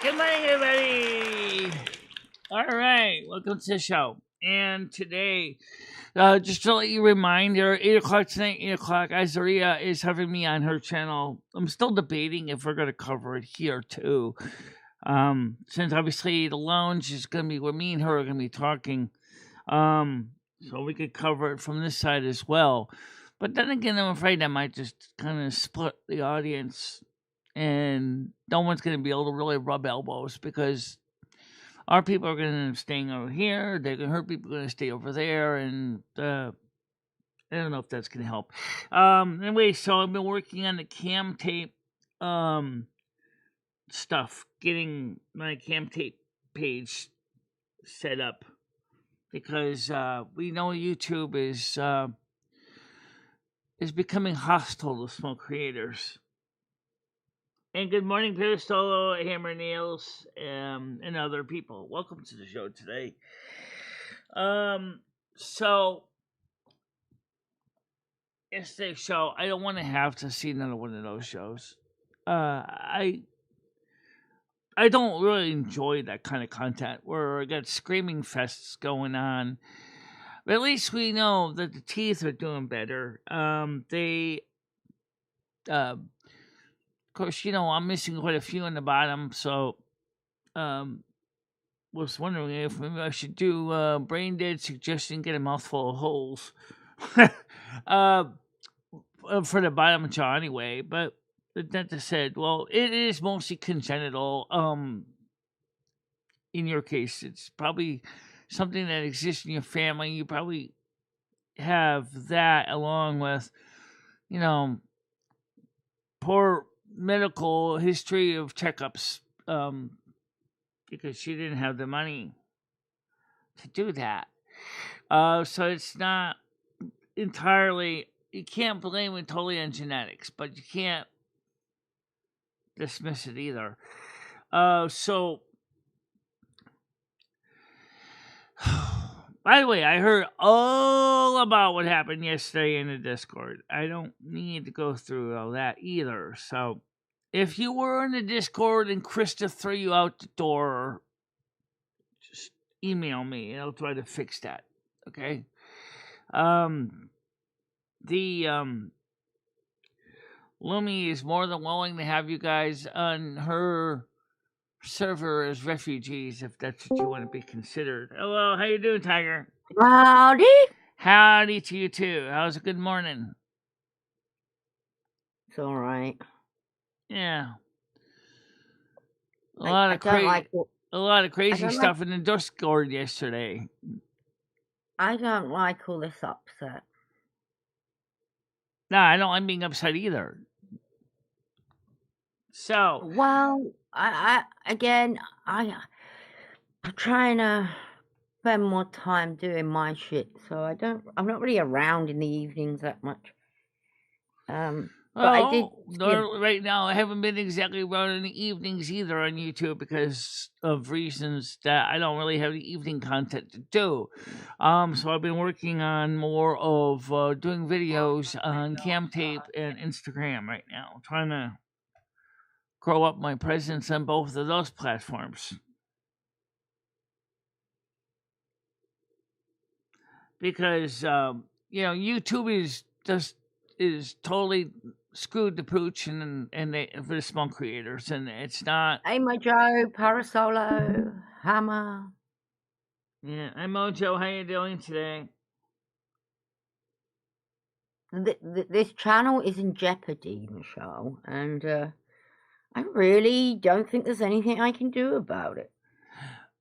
Good morning, everybody. All right, welcome to the show. And today, just to let you reminder, 8 o'clock tonight, 8 o'clock, Aaria is having me on her channel. I'm still debating if we're going to cover it here, too. Since obviously the lounge is going to be where me and her are going to be talking. So we could cover it from this side as well. But then again, I'm afraid I might just kind of split the audience and no one's going to be able to really rub elbows because our people are going to end up staying over here. They're going to hurt people, going to stay over there, and I don't know if that's going to help. Anyway, so I've been working on the Camtape stuff, getting my Camtape page set up because we know YouTube is becoming hostile to small creators. And good morning, Peristolo, Hammer Nails, and other people. Welcome to the show today. So yesterday's show, I don't want to have to see another one of those shows. I don't really enjoy that kind of content where I got screaming fests going on. But at least we know that the teeth are doing better. Of course, I'm missing quite a few on the bottom, so was wondering if maybe I should do brain dead suggestion, get a mouthful of holes for the bottom jaw anyway. But the dentist said, well, it is mostly congenital. In your case, it's probably something that exists in your family. You probably have that along with, poor medical history of checkups, because she didn't have the money to do that. So it's not entirely you can't blame it totally on genetics, but you can't dismiss it either. So, by the way, I heard all about what happened yesterday in the Discord. I don't need to go through all that either. So, if you were in the Discord and Krista threw you out the door, just email me and I'll try to fix that. Okay. Lumi is more than willing to have you guys on her server as refugees if that's what you want to be considered. Hello, how you doing, Tiger? Howdy. Howdy to you too. How's a good morning? It's all right. Yeah. A I lot of crazy don't stuff in the Discord yesterday. I don't like all this upset. No, I don't like being upset either. So, well, I'm trying to spend more time doing my shit, so I'm not really around in the evenings that much. But I did. Right now, I haven't been exactly around in the evenings either on YouTube because of reasons that I don't really have the evening content to do. So I've been working on more of doing videos on Camtape and Instagram right now, trying to grow up my presence on both of those platforms. Because YouTube is totally screwed the pooch and for the small creators, and it's not. Hey Mojo, Parasolo, Hammer. Yeah, hey Mojo, how you doing today? This channel is in jeopardy, Michelle, and I really don't think there's anything I can do about it.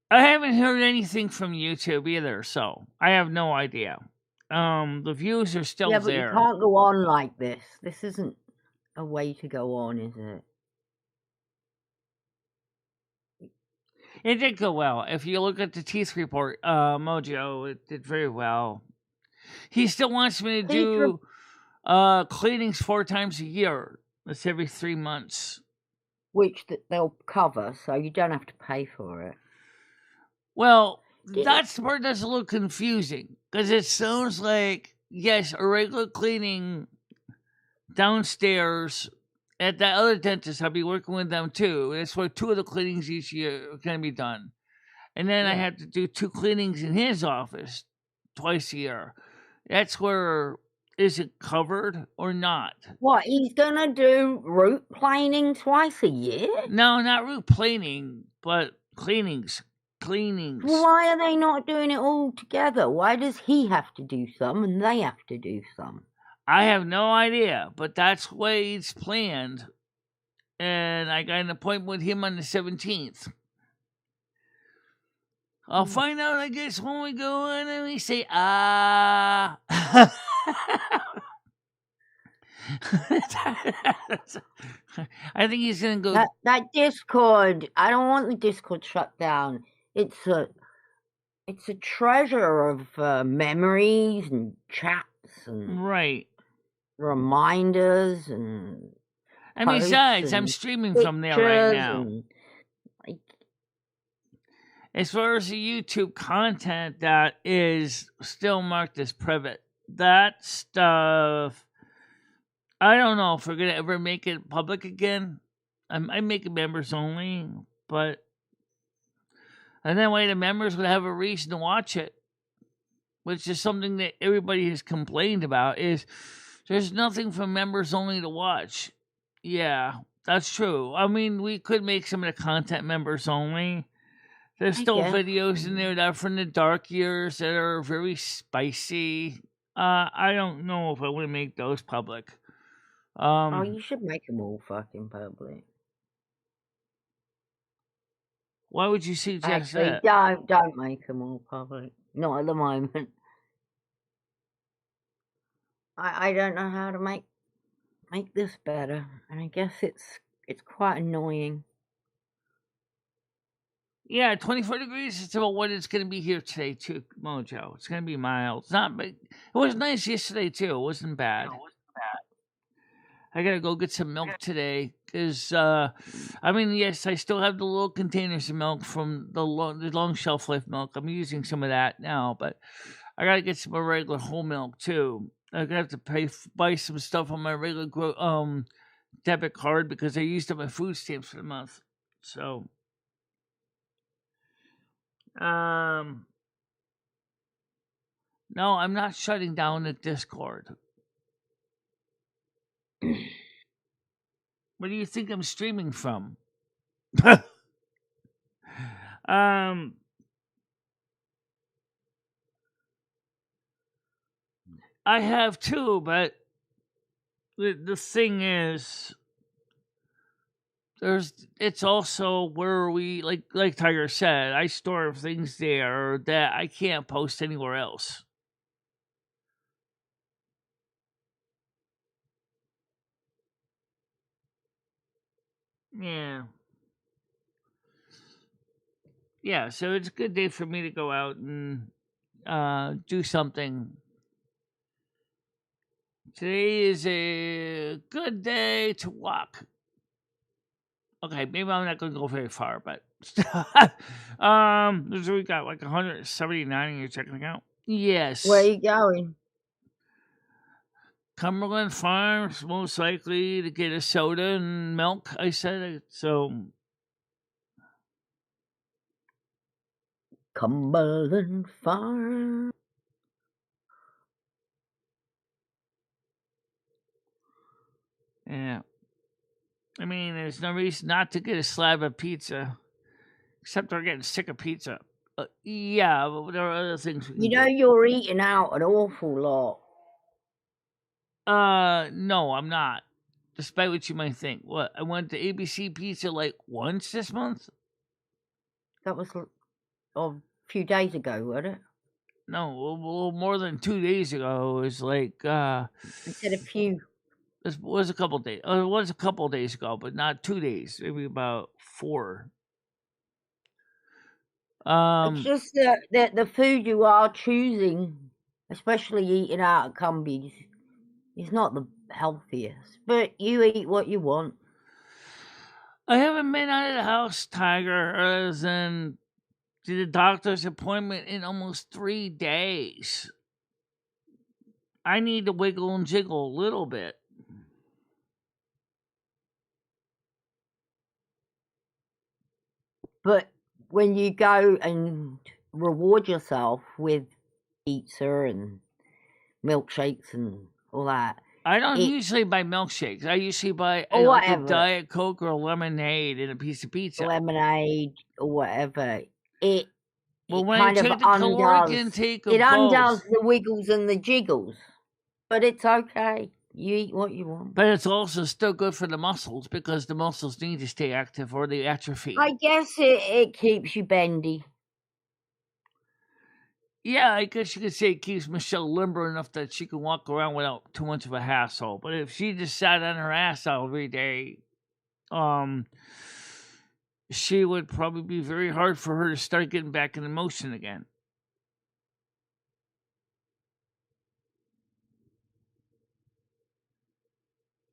I haven't heard anything from YouTube either, so I have no idea. The views are still there. Yeah, but you can't go on like this. This isn't a way to go on, is it? It did go well. If you look at the teeth report, Mojo, it did very well. He still wants me to do cleanings 4 times a year. That's every 3 months. Which they'll cover, so you don't have to pay for it. Well, that's the part that's a little confusing, because it sounds like, yes, a regular cleaning downstairs at that other dentist, I'll be working with them too. That's where 2 of the cleanings each year are going to be done. And then I have to do 2 cleanings in his office twice a year. That's where, is it covered or not? What, he's going to do root planing twice a year? No, not root planing, but cleanings. Why are they not doing it all together? Why does he have to do some and they have to do some? I have no idea, but that's the way it's planned. And I got an appointment with him on the 17th. I'll find out, I guess, when we go in and we say, I think he's going to go. That Discord, I don't want the Discord shut down. It's a treasure of memories and chats and reminders and. And besides, I'm streaming from there right now. As far as the YouTube content that is still marked as private, that stuff, I don't know if we're going to ever make it public again. I might make it members only, but and that way the members would have a reason to watch it, which is something that everybody has complained about, is there's nothing for members only to watch. Yeah, that's true. I mean, we could make some of the content members only. There's still videos in there that are from the dark years that are very spicy. I don't know if I want to make those public. You should make them all fucking public. Why would you suggest that? Don't make them all public. Not at the moment. I don't know how to make this better, and I guess it's quite annoying. Yeah, 24 degrees is about what it's going to be here today, too, Mojo. It's going to be mild. It's not big. It was nice yesterday, too. It wasn't bad. I got to go get some milk today because, I mean, yes, I still have the little containers of milk from the long shelf life milk. I'm using some of that now, but I got to get some regular whole milk, too. I got to buy some stuff on my regular debit card because I used up my food stamps for the month. So, no, I'm not shutting down the Discord. Where do you think I'm streaming from? I have too, but the thing is, it's also where we like Tiger said, I store things there that I can't post anywhere else. Yeah. Yeah, so it's a good day for me to go out and do something. Today is a good day to walk. Okay, maybe I'm not going to go very far, but we got like 179 in your checking account. Yes. Where are you going? Cumberland Farms, most likely to get a soda and milk. I said so. Cumberland Farm. Yeah. I mean, there's no reason not to get a slab of pizza, except we're getting sick of pizza. Yeah, but there are other things we can You know, you're eating out an awful lot. No, I'm not. Despite what you might think. What, I went to ABC Pizza like once this month? That was a few days ago, wasn't it? No, a little more than 2 days ago. It was like You said a few. This was a couple days. It was a couple days ago, but not 2 days. Maybe about 4. It's just that the food you are choosing, especially eating out at Cumbies, is not the healthiest. But you eat what you want. I haven't been out of the house, Tiger, other than to the doctor's appointment in almost 3 days. I need to wiggle and jiggle a little bit. But when you go and reward yourself with pizza and milkshakes and all that, I don't usually buy milkshakes. I usually buy like a Diet Coke or a lemonade and a piece of pizza. Lemonade or whatever. It when kind I of take the caloric intake of undoes both. the wiggles and the jiggles. But it's okay. You eat what you want. But it's also still good for the muscles because the muscles need to stay active or they atrophy. I guess it keeps you bendy. Yeah, I guess you could say it keeps Michelle limber enough that she can walk around without too much of a hassle. But if she just sat on her ass every day, she would probably be very hard for her to start getting back into motion again.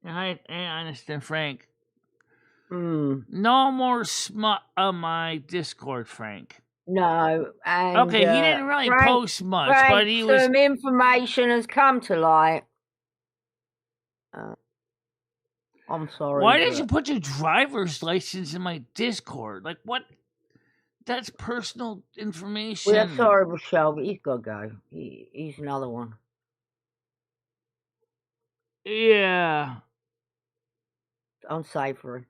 I understand, Frank. No more smut on my Discord, Frank. No, and okay, he didn't really post much, but he was. Some information has come to light. I'm sorry. Why did you put your driver's license in my Discord? Like, what? That's personal information. We're sorry, Michelle, but he's got to go. He's another one. Yeah. Unsafe for him.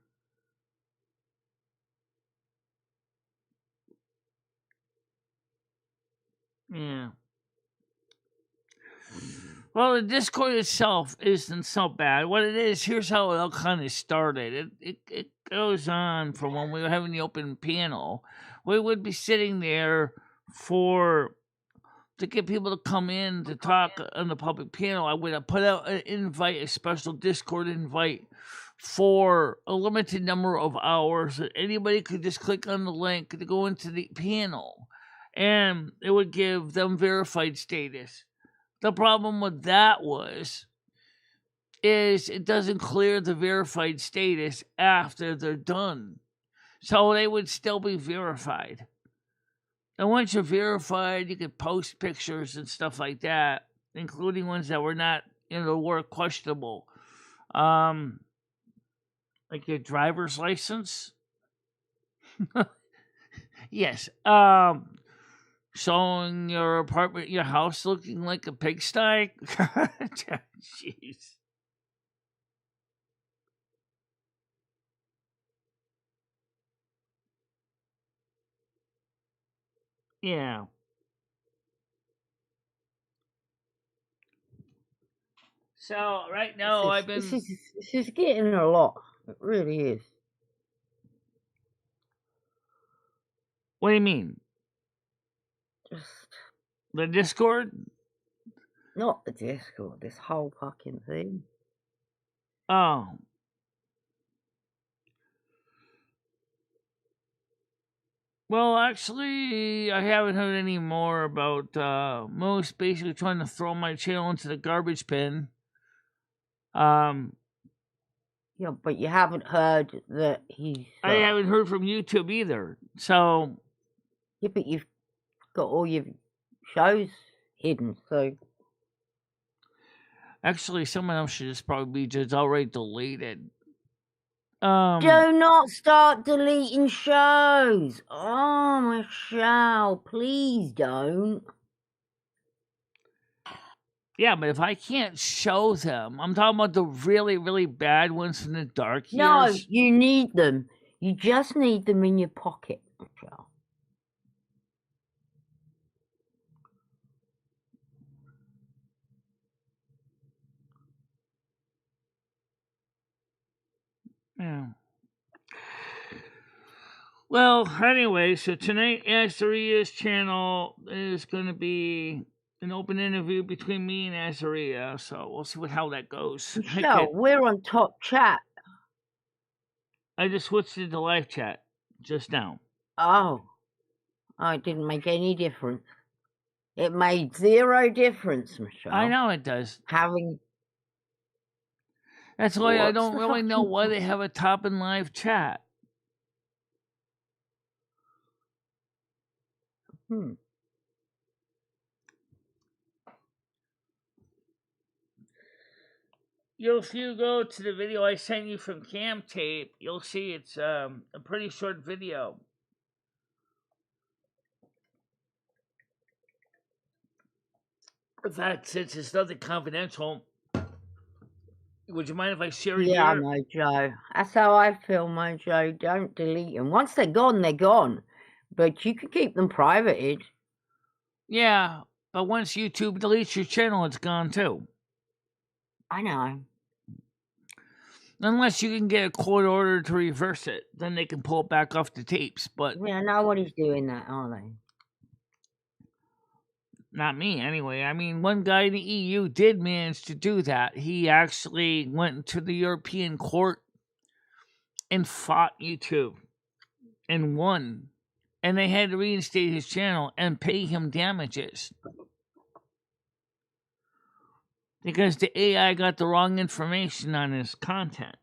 Yeah. Well, the Discord itself isn't so bad. What it is, here's how it all kind of started. It goes on from when we were having the open panel. We would be sitting there to get people to come in to talk on the public panel. I would have put out an invite, a special Discord invite for a limited number of hours. That anybody could just click on the link to go into the panel, and it would give them verified status. The problem with that is it doesn't clear the verified status after they're done. So they would still be verified. And once you're verified, you can post pictures and stuff like that, including ones that were not, were questionable. Like your driver's license. Yes. Showing your apartment, your house looking like a pigsty. Jeez. Yeah. So right now I've been. This is getting a lot. It really is. What do you mean? Just The Discord? not the Discord. This whole fucking thing. Oh. Well, actually, I haven't heard any more about Moose basically trying to throw my channel into the garbage bin. Yeah, but you haven't heard that he's. I haven't heard from YouTube either. So. Yeah, but you've got all your shows hidden, so. Actually, some of them should just probably just outright deleted. Do not start deleting shows. Oh, Michelle, please don't. Yeah, but if I can't show them, I'm talking about the really, really bad ones from the dark years. No, you need them. You just need them in your pocket, Michelle. Yeah. Well, anyway, so tonight, Aaria's channel is going to be an open interview between me and Aaria, so we'll see how that goes. Michelle, we're on top chat. I just switched it to live chat just now. Oh, it didn't make any difference. It made zero difference, Michelle. I know it does. That's why I don't really know why they have a top and live chat. If you go to the video I sent you from Camtape, you'll see it's a pretty short video. In fact, since it's nothing confidential, would you mind if I share it here? Yeah, Mojo. That's how I feel, Mojo. Don't delete them. Once they're gone, they're gone. But you can keep them privated. Yeah, but once YouTube deletes your channel, it's gone too. I know. Unless you can get a court order to reverse it, then they can pull it back off the tapes. But yeah, nobody's doing that, are they? Not me, anyway. I mean, one guy in the EU did manage to do that. He actually went to the European court and fought YouTube and won. And they had to reinstate his channel and pay him damages. Because the AI got the wrong information on his content.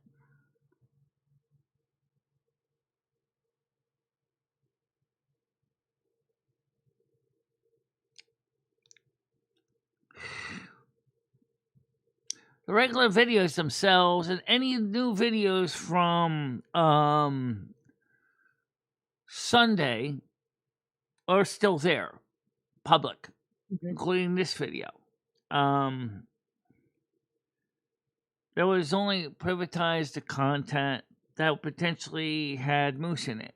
The regular videos themselves and any new videos from Sunday are still there, public, including this video. There was only privatized content that potentially had Moose in it.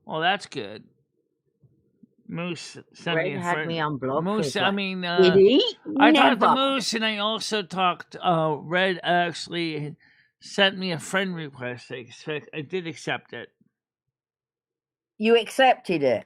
Well, that's good. Moose sent me a friend. Had me unblocked. Moose, I mean, did he? I talked to Moose, and I also talked. Red actually sent me a friend request. I did accept it. You accepted it?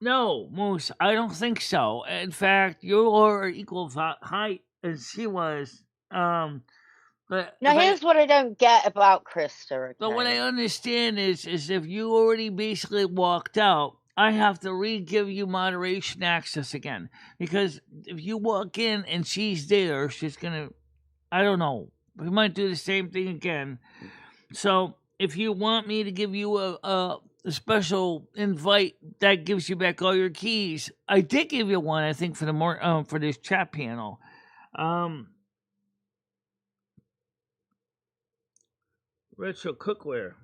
No, Moose, I don't think so. In fact, you are equal height as she was. Um, but Now, if I here's what I don't get about Krista, But what I okay? understand is if you already basically walked out, I have to re-give you moderation access again. Because if you walk in and she's there, she's gonna, I don't know, we might do the same thing again. So if you want me to give you a special invite that gives you back all your keys, I did give you one, I think, for the for this chat panel. Retro cookware.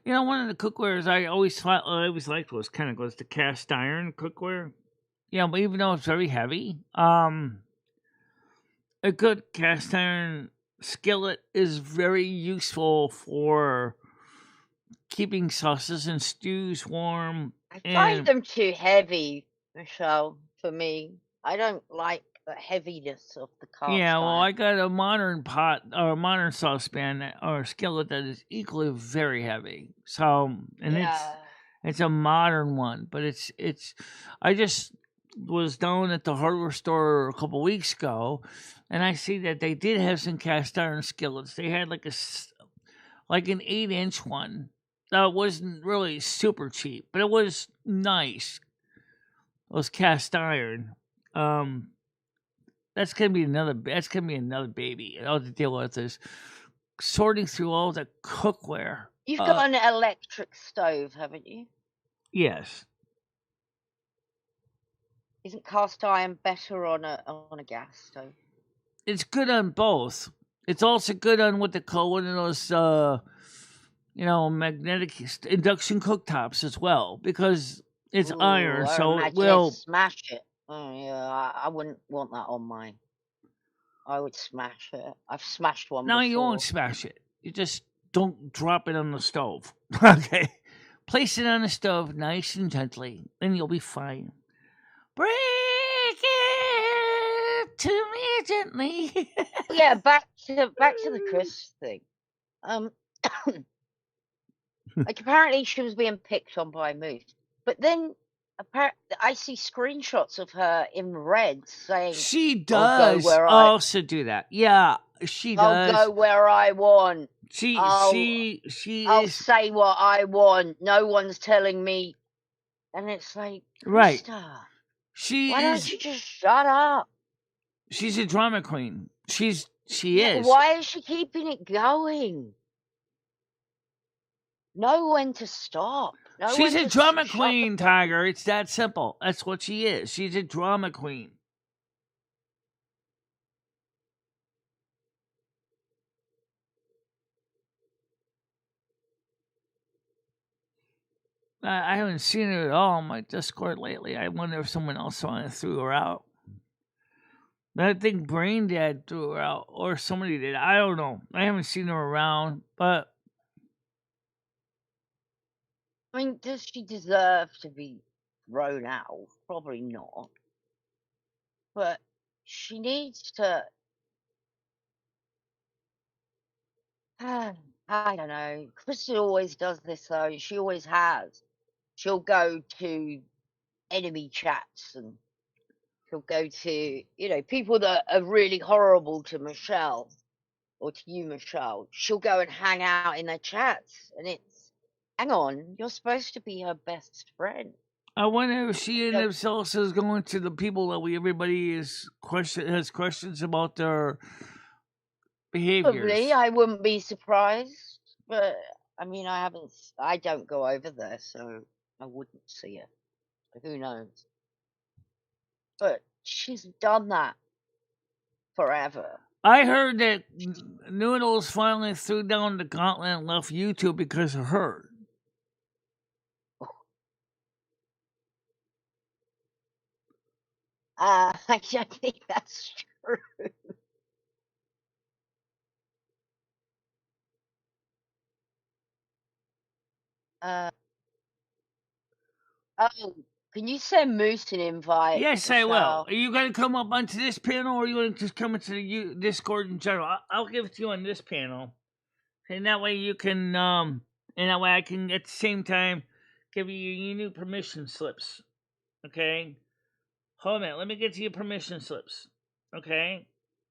You know, one of the cookwares I always thought I always liked was kind of goes the cast iron cookware. Yeah, but even though it's very heavy, a good cast iron skillet is very useful for keeping sauces and stews warm. I find And them too heavy, Michelle, for me. I don't like the heaviness of the yeah, cast well, iron. I got a modern pot or a modern saucepan or skillet that is equally very heavy. So, and Yeah. it's a modern one, but it's. I just was down at the hardware store a couple weeks ago, and I see that they did have some cast iron skillets. They had like an 8-inch one that wasn't really super cheap, but it was nice. It was cast iron. Um, that's gonna be another. That's gonna be another baby. I'll have to deal with this sorting through all the cookware. You've got an electric stove, haven't you? Yes. Isn't cast iron better on a gas stove? It's good on both. It's also good on what they call one of those, magnetic induction cooktops as well because it's Ooh, iron, I so it imagine it'd will. smash it. Oh yeah, I wouldn't want that on mine. I would smash it. I've smashed one No, you won't before. smash it. You just don't drop it on the stove. Okay, place it on the stove nice and gently, and you'll be fine. Break it to me gently. Yeah, back to the Chris thing. Um, like apparently she was being picked on by Moose, but then apparently I see screenshots of her in red saying, She "I'll go does where also do that. Yeah, she I'll does. go where I want. She I'll she she I'll is say what I want. No one's telling me." And it's like, right. Krista, She why don't is you just shut up? she's a drama queen. She Yeah, is. why is she keeping it going? Know when to stop. Know She's when a to drama shut the queen, fuck up. Tiger. It's that simple. That's what she is. She's a drama queen. I haven't seen her at all on my Discord lately. I wonder if someone else threw her out. I think Brain Dad threw her out, or somebody did. I don't know. I haven't seen her around, but I mean, does she deserve to be thrown out? Probably not. But she needs to. I don't know. Krista always does this though. She always has. She'll go to enemy chats and she'll go to, people that are really horrible to Michelle or to you, Michelle. She'll go and hang out in their chats. And it's, hang on, you're supposed to be her best friend. I wonder if she So ends up also going to the people that everybody has questions about their probably, behaviors. I wouldn't be surprised. But I mean, I don't go over there, so I wouldn't see it. Who knows? But she's done that forever. I heard that Noodles finally threw down the gauntlet and left YouTube because of her. I think that's true. Uh, oh, can you send Moose an invite, Yes, I will. Michelle? Are you going to come up onto this panel, or are you going to just come into the Discord in general? I'll give it to you on this panel. and that way you can and that way I can at the same time give you your new permission slips. Okay, hold on, let me get to your permission slips. Okay,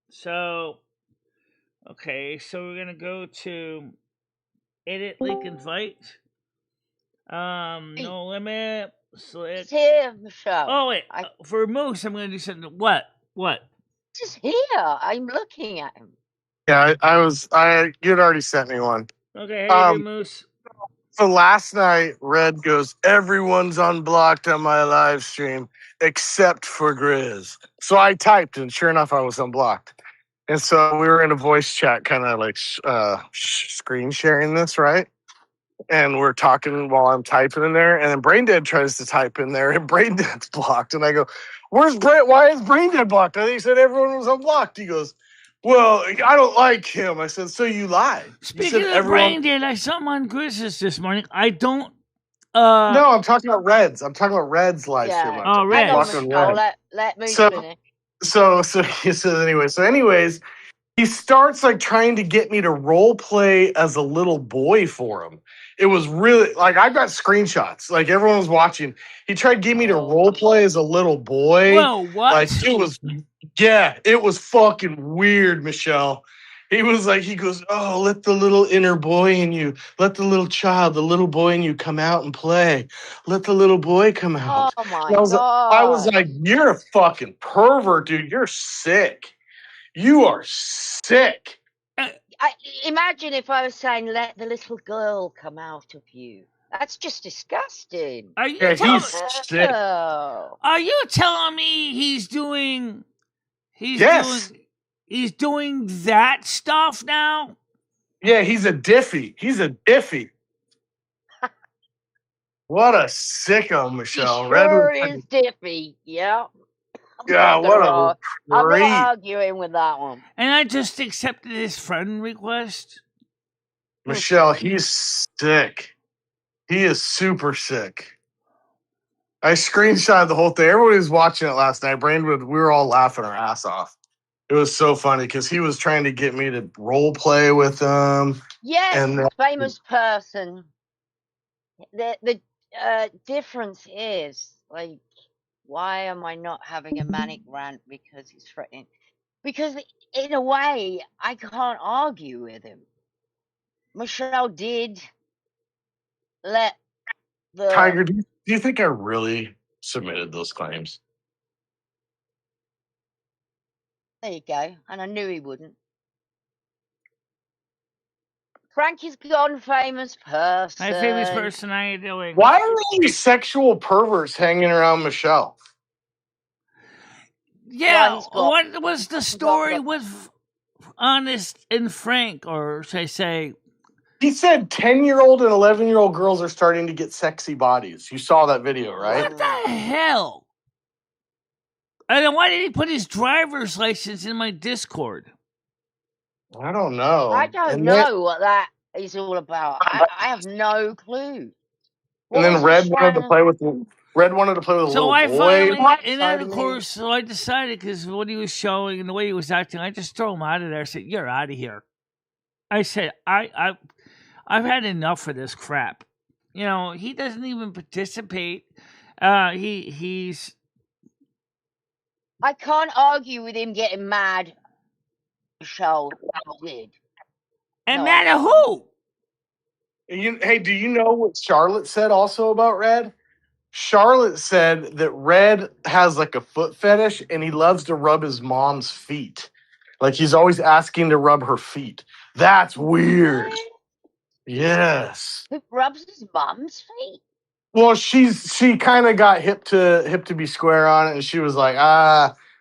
so we're gonna go to edit link invite. Hey, No limit. he's Select. here, Michelle. Oh wait, for Moose, I'm gonna do something. What? What? He's here. I'm looking at him. Yeah, you'd already sent me one. Okay, how you doing, Um, Moose? so last night, Red goes, everyone's unblocked on my live stream except for Grizz. So I typed, and sure enough, I was unblocked. And so we were in a voice chat, kind of like screen sharing this, right? And we're talking while I'm typing in there, and then Braindead tries to type in there, and Braindead's blocked. And I go, "Where's Brain? Why is Braindead blocked?" I think he said everyone was unblocked. He goes, "Well, I don't like him." I said, "So you lied? You Speaking said of everyone." brain dead, I saw him on Grizzlies this morning. I don't. No, I'm talking about Reds. I'm talking about Reds live stream. Yeah. Oh, Hang on, Reds. Blocked on Michelle. Red. Let me So, finish. so he says anyway. So, anyways, he starts like trying to get me to role play as a little boy for him. It was really like I got screenshots. Like everyone was watching. He tried to get me to role play as a little boy. Whoa, what? Like it was, yeah, it was fucking weird, Michelle. He was like, he goes, "Oh, let the little inner boy in you, let the little child, the little boy in you come out and play. Let the little boy come out." Oh And my I was god. like, "You're a fucking pervert, dude. You're sick. You are sick." Imagine if I was saying, "Let the little girl come out of you." That's just disgusting. Are you Yeah, telling? he's sick. Oh. Are you telling me he's doing? Yes. He's doing that stuff now. Yeah, he's a diffie. He's a diffie. What a sicko, He Michelle. sure is diffy. Yeah. Yeah, what a I'm not great. arguing with that one. And I just accepted his friend request. Michelle, he's sick. He is super sick. I screenshot the whole thing. Everybody was watching it last night. Brainwood, we were all laughing our ass off. It was so funny because he was trying to get me to role play with him. Yes, And famous person. The difference is, like, why am I not having a manic rant because he's threatening? Because in a way, I can't argue with him. Michelle did let the Tiger, do you think I really submitted those claims? there you go, and I knew he wouldn't. Frankie's gone, famous person. Hi, famous person. How you doing? Why are these sexual perverts hanging around Michelle? Yeah, Well, what was the story with Honest and Frank, or should I say? He said 10-year-old and 11-year-old girls are starting to get sexy bodies. You saw that video, right? What the hell? And then why did he put his driver's license in my Discord? I don't know. I don't know what that is all about. I have no clue. And then Red wanted to play with a little I boy. finally, and then of course, so I decided because what he was showing and the way he was acting, I just throw him out of there. I said, "You're out of here." I said, I've had enough of this crap. You know, he doesn't even participate. He's. I can't argue with him getting mad. Michelle did. And mad at who? Hey, do you know what Charlotte said also about Red? Charlotte said that Red has like a foot fetish and he loves to rub his mom's feet. Like he's always asking to rub her feet. That's weird. What? Yes. Who rubs his mom's feet? Well, she kind of got hip to be square on it, and she was like,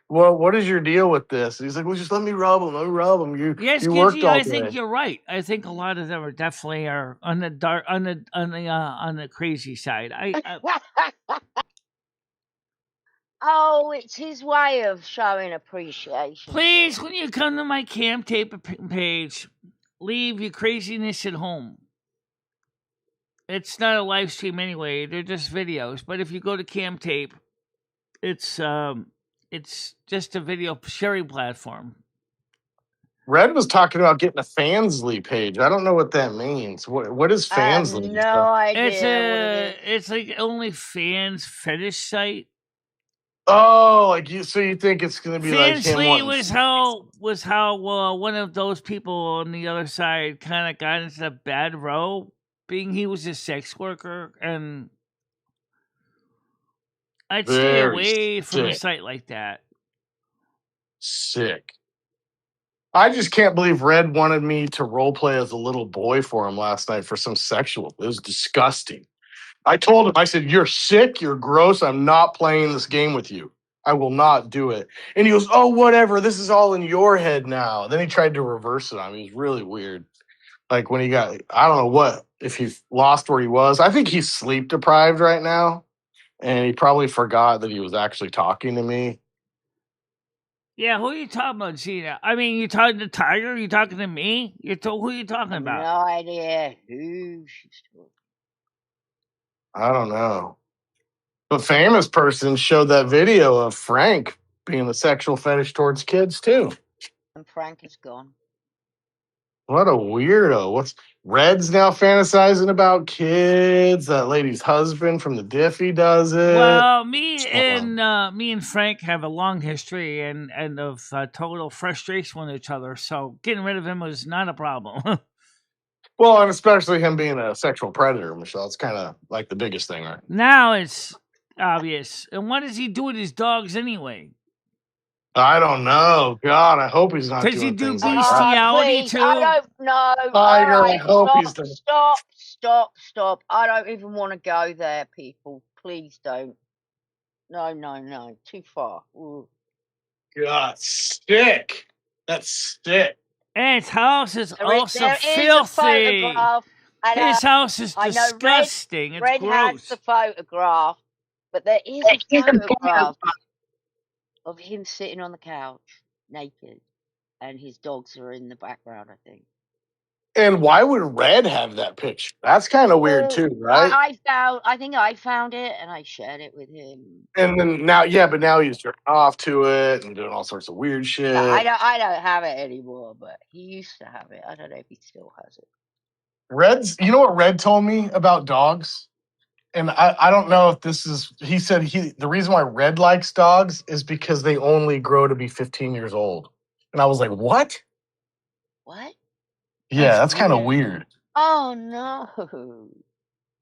well, what is your deal with this? And he's like, well, just let me rub them. Let me rub them. You worked all day. I think you're right. I think a lot of them are definitely on the dark, on the crazy side. Oh, it's his way of showing appreciation. Please, when you come to my Camtape page, leave your craziness at home. It's not a live stream anyway; they're just videos. But if you go to Camtape, it's just a video sharing platform. Red was talking about getting a Fansly page. I don't know what that means. What is I have Fansly? no idea what it is. It's like OnlyFans fetish site. Oh, like so you think it's gonna be like him Fansly wanting was how one of those people on the other side kind of got into the bad row, being he was a sex worker, and I'd stay Very away from a sick. site like that. Sick. I just can't believe Red wanted me to role play as a little boy for him last night for some sexual. It was disgusting. I told him, I said, "You're sick, you're gross. I'm not playing this game with you. I will not do it." And he goes, "Oh, whatever. This is all in your head now." Then he tried to reverse it on me. He was really weird. Like when he got, I don't know what, if he lost where he was. I think he's sleep deprived right now. And he probably forgot that he was actually talking to me. Yeah, who are you talking about, Gina? I mean, you talking to Tiger? You talking to me? Who are you talking about? No idea who she's talking. I don't know. But famous person showed that video of Frank being a sexual fetish towards kids too. And Frank is gone. What a weirdo. What's Red's now fantasizing about kids? That lady's husband from the Diffie does it. Well, me and Frank have a long history and of total frustration with each other. So getting rid of him was not a problem. Well, and especially him being a sexual predator, Michelle. It's kind of like the biggest thing, right? Now it's obvious. And what does he do with his dogs anyway? I don't know. God, I hope he's not Does doing he do things like that. bestiality Please, too? I don't know. Tiger, All I right, hope he's doing. Stop. I don't even want to go there, people. Please don't. No. Too far. Ooh. God, sick. That's sick. And his house is also There is a filthy. photograph. His house is I know disgusting. Red It's has gross. the photograph, but there is a photograph of him sitting on the couch naked, and his dogs are in the background, I think. And why would Red have that picture? That's kind of weird too, right? I think I found it and I shared it with him. And then now, yeah, but now he's jerking off to it and doing all sorts of weird shit. No, I don't have it anymore, but he used to have it. I don't know if he still has it. Red's, you know what Red told me about dogs? And I don't know if this is, he said the reason why Red likes dogs is because they only grow to be 15 years old. And I was like, what? What? Yeah, that's kind of weird. Oh, no.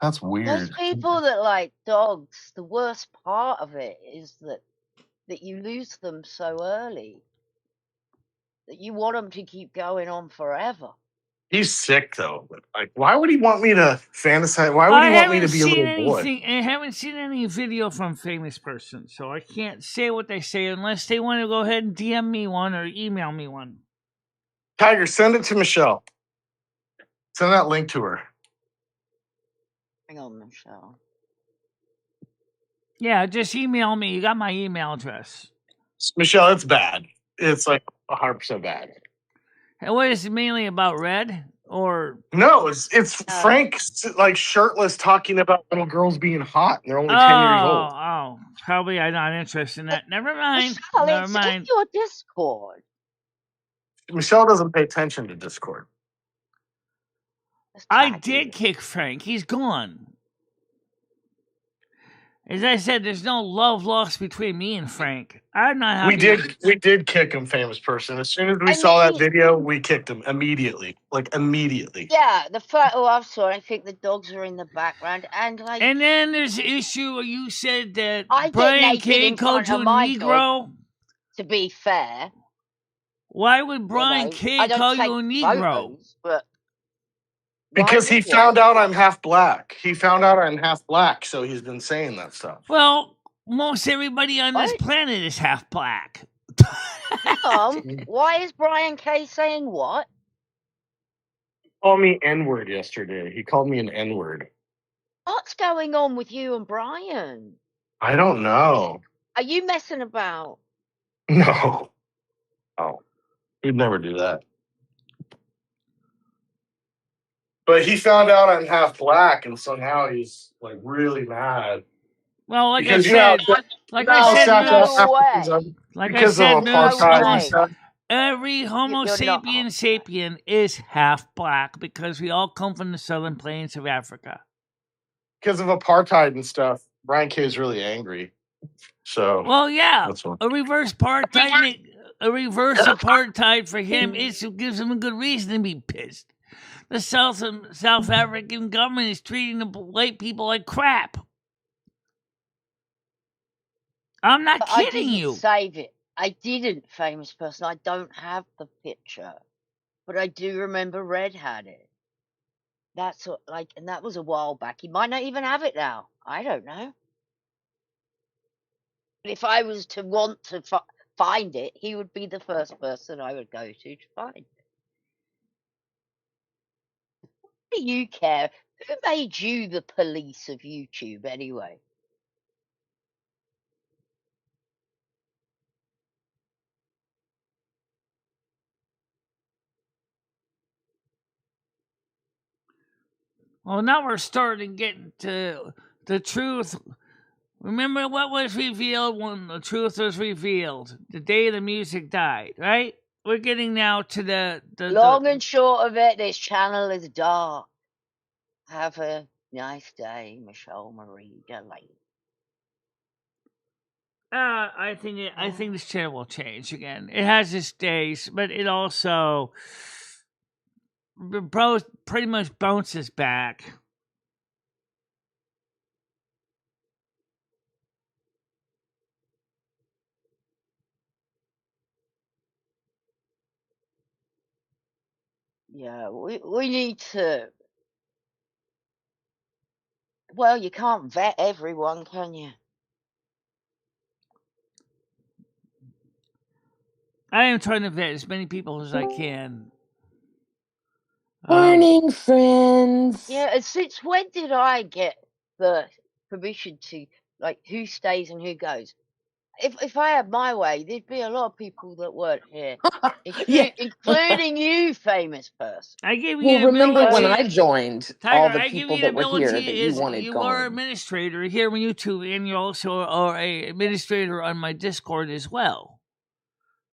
That's weird. Those people that like dogs, the worst part of it is that you lose them so early. That you want them to keep going on forever. He's sick though. Like, why would he want me to fantasize? Why would he want me to be a little boy? I haven't seen any video from famous person, so I can't say what they say unless they want to go ahead and DM me one or email me one. Tiger, send it to Michelle. Send that link to her. Hang on, Michelle. Yeah, just email me. You got my email address. Michelle, it's bad. It's like 100% bad. And what is it mainly about, Red? Or no, it's Frank like shirtless talking about little girls being hot and they're only 10 years old. Oh, probably I'm not interested in that. Never mind. Michelle, Never it's mind. in your Discord. Michelle doesn't pay attention to Discord. I did kick Frank. He's gone. As I said, there's no love lost between me and Frank. I'm not happy. We did kick him, famous person. As soon as we saw that video, we kicked him immediately. Like immediately. Yeah, the photo I saw, I think the dogs are in the background, and like. And then there's the issue where you said that Brian K called you a Negro. To be fair, why would Brian K call you a Negro? But because he found out I'm half black. He found out I'm half black, so he's been saying that stuff. Well, most everybody on this planet is half black. Why is Brian K saying what? He called me N-word yesterday. He called me an N-word. What's going on with you and Brian? I don't know. Are you messing about? No. Oh, he'd never do that. But he found out I'm half black, and so now he's like really mad. Well, like because, I said, Every Homo You're not sapien half sapien is half black because we all come from the southern plains of Africa. Because of apartheid and stuff, Brian K is really angry. So Well, yeah, that's one. a reverse apartheid for him gives him a good reason to be pissed. The South African government is treating the white people like crap. I'm not But I kidding didn't you. save it. I didn't, famous person. I don't have the picture. But I do remember Red had it. That's what, and that was a while back. He might not even have it now. I don't know. But if I was to want to find it, he would be the first person I would go to find it. What do you care? Who made you the police of YouTube anyway? Well, now we're starting getting to the truth. Remember what was revealed when the truth was revealed? The day the music died, right? We're getting now to the Long and short of it, this channel is dark. Have a nice day, Michelle Marie Dalene. I think this channel will change again. It has its days, but it also pretty much bounces back. Yeah, we need to. Well, you can't vet everyone, can you? I am trying to vet as many people as I can. Morning, friends. Yeah, and since when did I get the permission to who stays and who goes? If I had my way, there'd be a lot of people that weren't here, Yeah. including you, famous person. I give you Well, the remember when ability, I joined, Tiger, all the I give people you the that were here ability that you is wanted you are gone. administrator here on YouTube, and you also are a administrator on my Discord as well.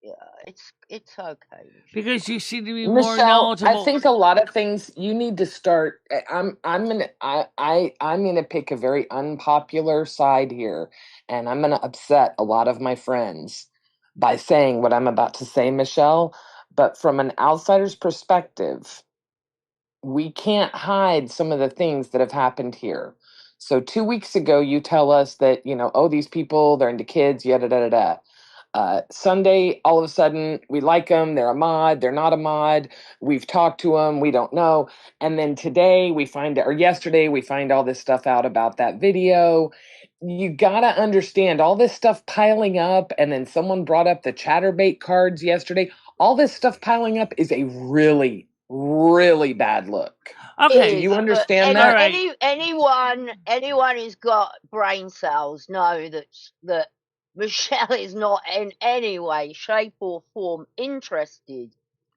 Yeah, it's okay. Because you seem to be more Michelle, knowledgeable. I think a lot of things you need to start. I'm gonna pick a very unpopular side here, and I'm gonna upset a lot of my friends by saying what I'm about to say, Michelle. But from an outsider's perspective, we can't hide some of the things that have happened here. So 2 weeks ago, you tell us that, oh, these people, they're into kids, yada, da, da, da. Sunday, all of a sudden, we like them. They're a mod. They're not a mod. We've talked to them. We don't know. And then today, or yesterday, we find all this stuff out about that video. You got to understand all this stuff piling up. And then someone brought up the chatterbait cards yesterday. All this stuff piling up is a really, really bad look. Okay, Do you understand that? Anyone who's got brain cells know that Michelle is not in any way, shape, or form interested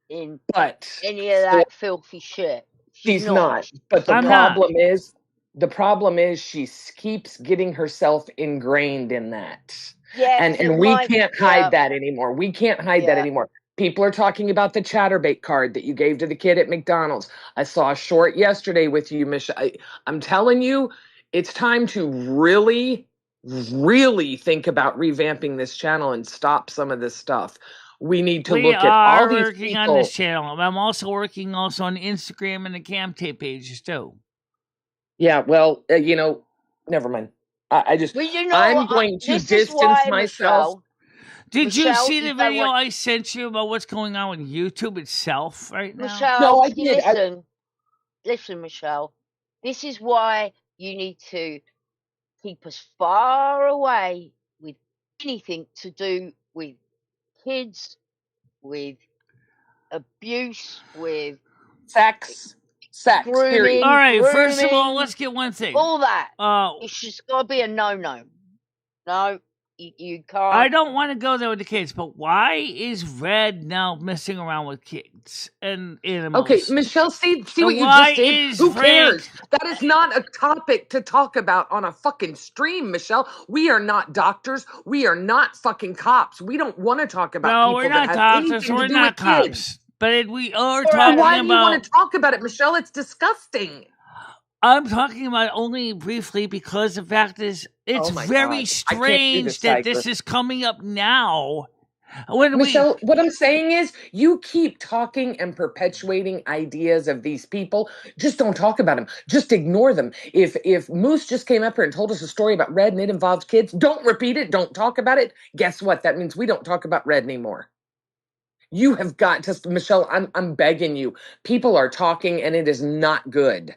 in any of that filthy shit. She's not. But the problem is she keeps getting herself ingrained in that. Yes, and we can't hide that anymore. We can't hide that anymore. People are talking about the chatterbait card that you gave to the kid at McDonald's. I saw a short yesterday with you, Michelle. I'm telling you, it's time to really, really think about revamping this channel and stop some of this stuff. We need to look at all these working people. on this channel. I'm also working on Instagram and the Camtape pages too. Yeah, well, never mind. I'm going to distance myself. Did you see the video I sent you about what's going on with YouTube itself right now? Michelle, no, I did. Listen, Michelle. This is why you need to keep as far away with anything to do with kids, with abuse, with sex, grooming. All right, first of all, let's get one thing. All that. It's just got to be a no-no. No, you can't. I don't want to go there with the kids, but why is Red now messing around with kids and animals? Okay, Michelle, see And what you why just did? is Who Frank- cares? That is not a topic to talk about on a fucking stream, Michelle. We are not doctors. We are not fucking cops. We don't want to talk about No, people we're that not have doctors. anything We're to do not with cops. kids. But we are We're talking Why do you want about. to talk about it, Michelle? It's disgusting. I'm talking about only briefly because the fact is, it's Oh my very God. strange that this is coming up now. When Michelle, what I'm saying is you keep talking and perpetuating ideas of these people. Just don't talk about them. Just ignore them. If Moose just came up here and told us a story about Red and it involved kids, don't repeat it. Don't talk about it. Guess what? That means we don't talk about Red anymore. You have got to, Michelle, I'm begging you. People are talking and it is not good.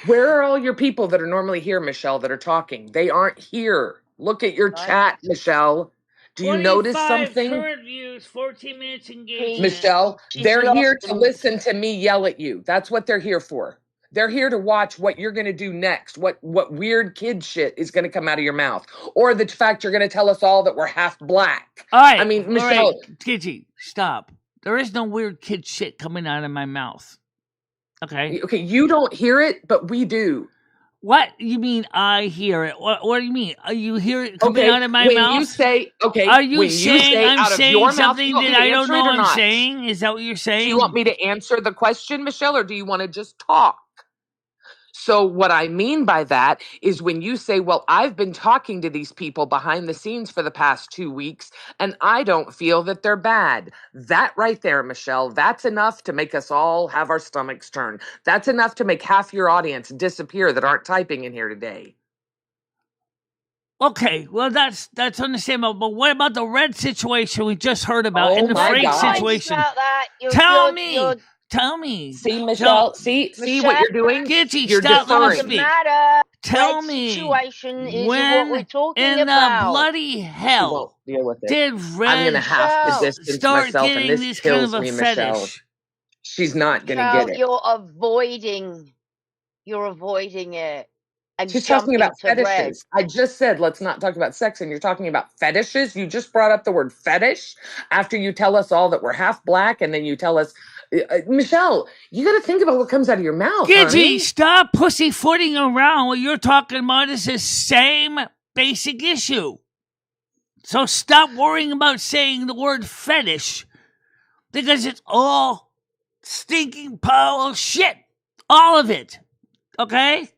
Where are all your people that are normally here, Michelle, that are talking? They aren't here. Look at your chat, Michelle. Do you notice something? current views, 14 minutes engagement. Michelle, She's they're lost here to them. listen to me yell at you. That's what they're here for. They're here to watch what you're going to do next, what weird kid shit is going to come out of your mouth, or the fact you're going to tell us all that we're half black. All right, I mean, all Michelle, right, Gidgy, stop. There is no weird kid shit coming out of my mouth. Okay. okay, you don't hear it, but we do. What you mean? I hear it. What do you mean? You hear it coming out of my when mouth? you say, okay, Are you when saying you say I'm out of saying your mouth, something you want that me to I don't answer it know or I'm not? saying? Is that what you're saying? Do you want me to answer the question, Michelle, or do you want to just talk? So what I mean by that is when you say, well, I've been talking to these people behind the scenes for the past 2 weeks, and I don't feel that they're bad. That right there, Michelle, that's enough to make us all have our stomachs turn. That's enough to make half your audience disappear that aren't typing in here today. Okay, well that's understandable. But what about the Red situation we just heard about and the my Frank God. situation? About that. Tell me. See, Michelle, see what you're doing? Gidgy, You're stop, let me deferring. Doesn't speak. matter. Tell Red me situation is when what we're talking in about. the bloody You hell won't deal with it. did Red I'm going to have to Michelle, distance start myself, and getting this this kind kills of a me, fetish? Michelle. She's not going to Michelle, get it. you're avoiding it. And She's talking about jumping to Red. fetishes. I just said, let's not talk about sex, and you're talking about fetishes. You just brought up the word fetish after you tell us all that we're half black, and then you tell us, Michelle, you got to think about what comes out of your mouth, Gidgy, honey. stop pussyfooting around. What you're talking about is the same basic issue. So stop worrying about saying the word fetish because it's all stinking pile of shit. All of it. Okay?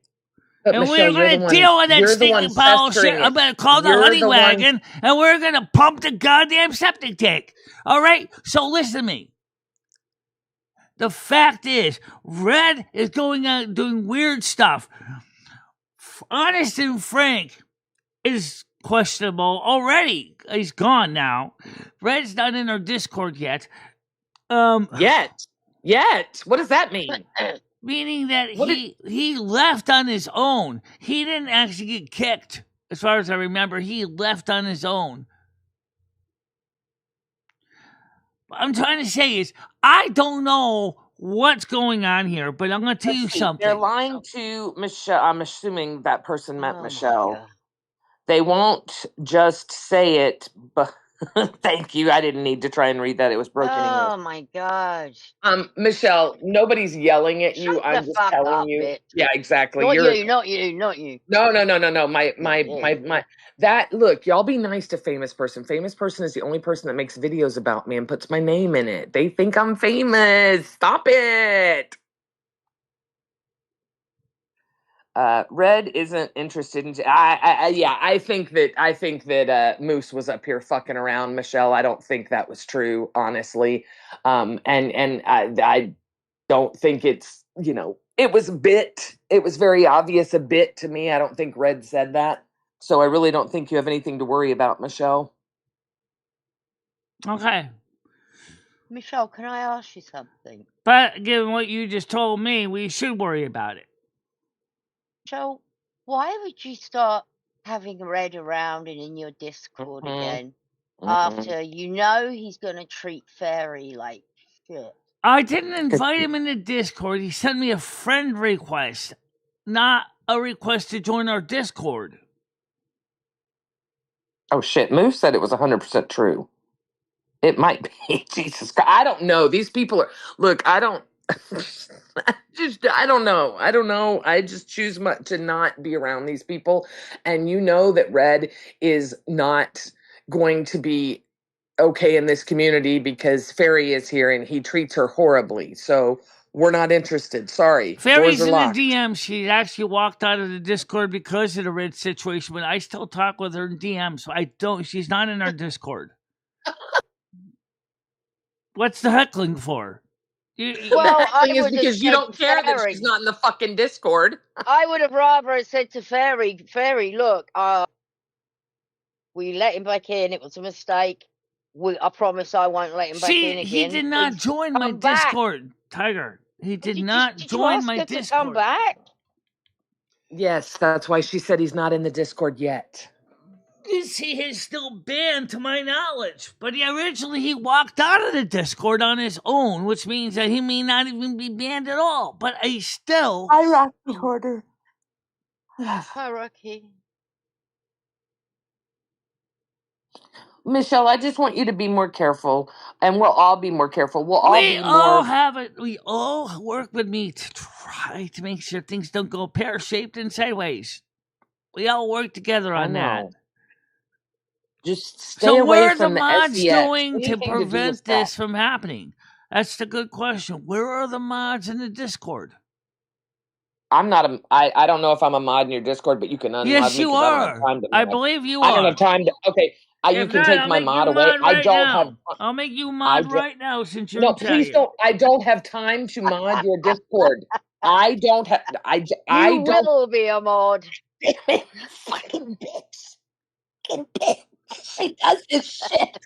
But And Michelle, we're going to deal with that stinking pile of shit. I'm going to call the honey wagon and we're going to pump the goddamn septic tank. All right? So listen to me. The fact is, Red is going out doing weird stuff. Honest and Frank is questionable already. He's gone now. Red's not in our Discord yet. Yet? What does that mean? Meaning that he left on his own. He didn't actually get kicked, as far as I remember. He left on his own. What I'm trying to say is, I don't know what's going on here, but I'm going to tell you something. They're lying to Michelle. I'm assuming that person meant Michelle. God. They won't just say it, but thank you. I didn't need to try and read that. It was broken English. Oh my God. Michelle, nobody's yelling at you. Shut I'm the just fuck telling up, you. bitch. Yeah, exactly. Not you. No. My that look, y'all be nice to famous person. Famous person is the only person that makes videos about me and puts my name in it. They think I'm famous. Stop it. Red isn't interested in. I think that Moose was up here fucking around, Michelle. I don't think that was true, honestly. And I don't think it's, it was a bit. It was very obvious a bit to me. I don't think Red said that, so I really don't think you have anything to worry about, Michelle. Okay. Michelle, can I ask you something? But given what you just told me, we should worry about it. Michelle, why would you start having Red around and in your Discord again after he's going to treat Fairy like shit? I didn't invite him in the Discord. He sent me a friend request. Not a request to join our Discord. Oh shit! Move said it was 100% true. It might be. Jesus Christ. I don't know. These people are. Look, I don't. I don't know. I don't know. I just choose to not be around these people. And you know that Red is not going to be okay in this community because Fairy is here and he treats her horribly. So we're not interested. Sorry. Fairy's Doors are in locked. the DM. She actually walked out of the Discord because of the Red situation, but I still talk with her in DM, so I don't. She's not in our Discord. What's the heckling for? Well, the heckling I is would because have you said don't care that Fairy. she's not in the fucking Discord. I would have rather said to Fairy, look, we let him back in. It was a mistake. I promise I won't let him back in again. He did not join my Discord, Tiger. He did not join my Discord. To come back? Yes, that's why she said he's not in the Discord yet. He is still banned to my knowledge. But originally he walked out of the Discord on his own, which means that he may not even be banned at all. But he's still... Hi, Rocky Hoarder. Hi, Rocky. Michelle, I just want you to be more careful, and we'll all be more careful. We all work with me to try to make sure things don't go pear-shaped and sideways. We all work together on that. Just stay away from the mods SEX. doing to prevent this from happening? That's the good question. Where are the mods in the Discord? I'm not I don't know if I'm a mod in your Discord, but you can unmod me. Yes, you are. I believe you are. I don't have time to. Okay, you can take my mod away. I don't have. I'll make you mod right now since you're. No, please don't. I don't have time to mod your Discord. I don't have. I don't. will be a mod. Fucking bitch. Fucking bitch. She does this shit.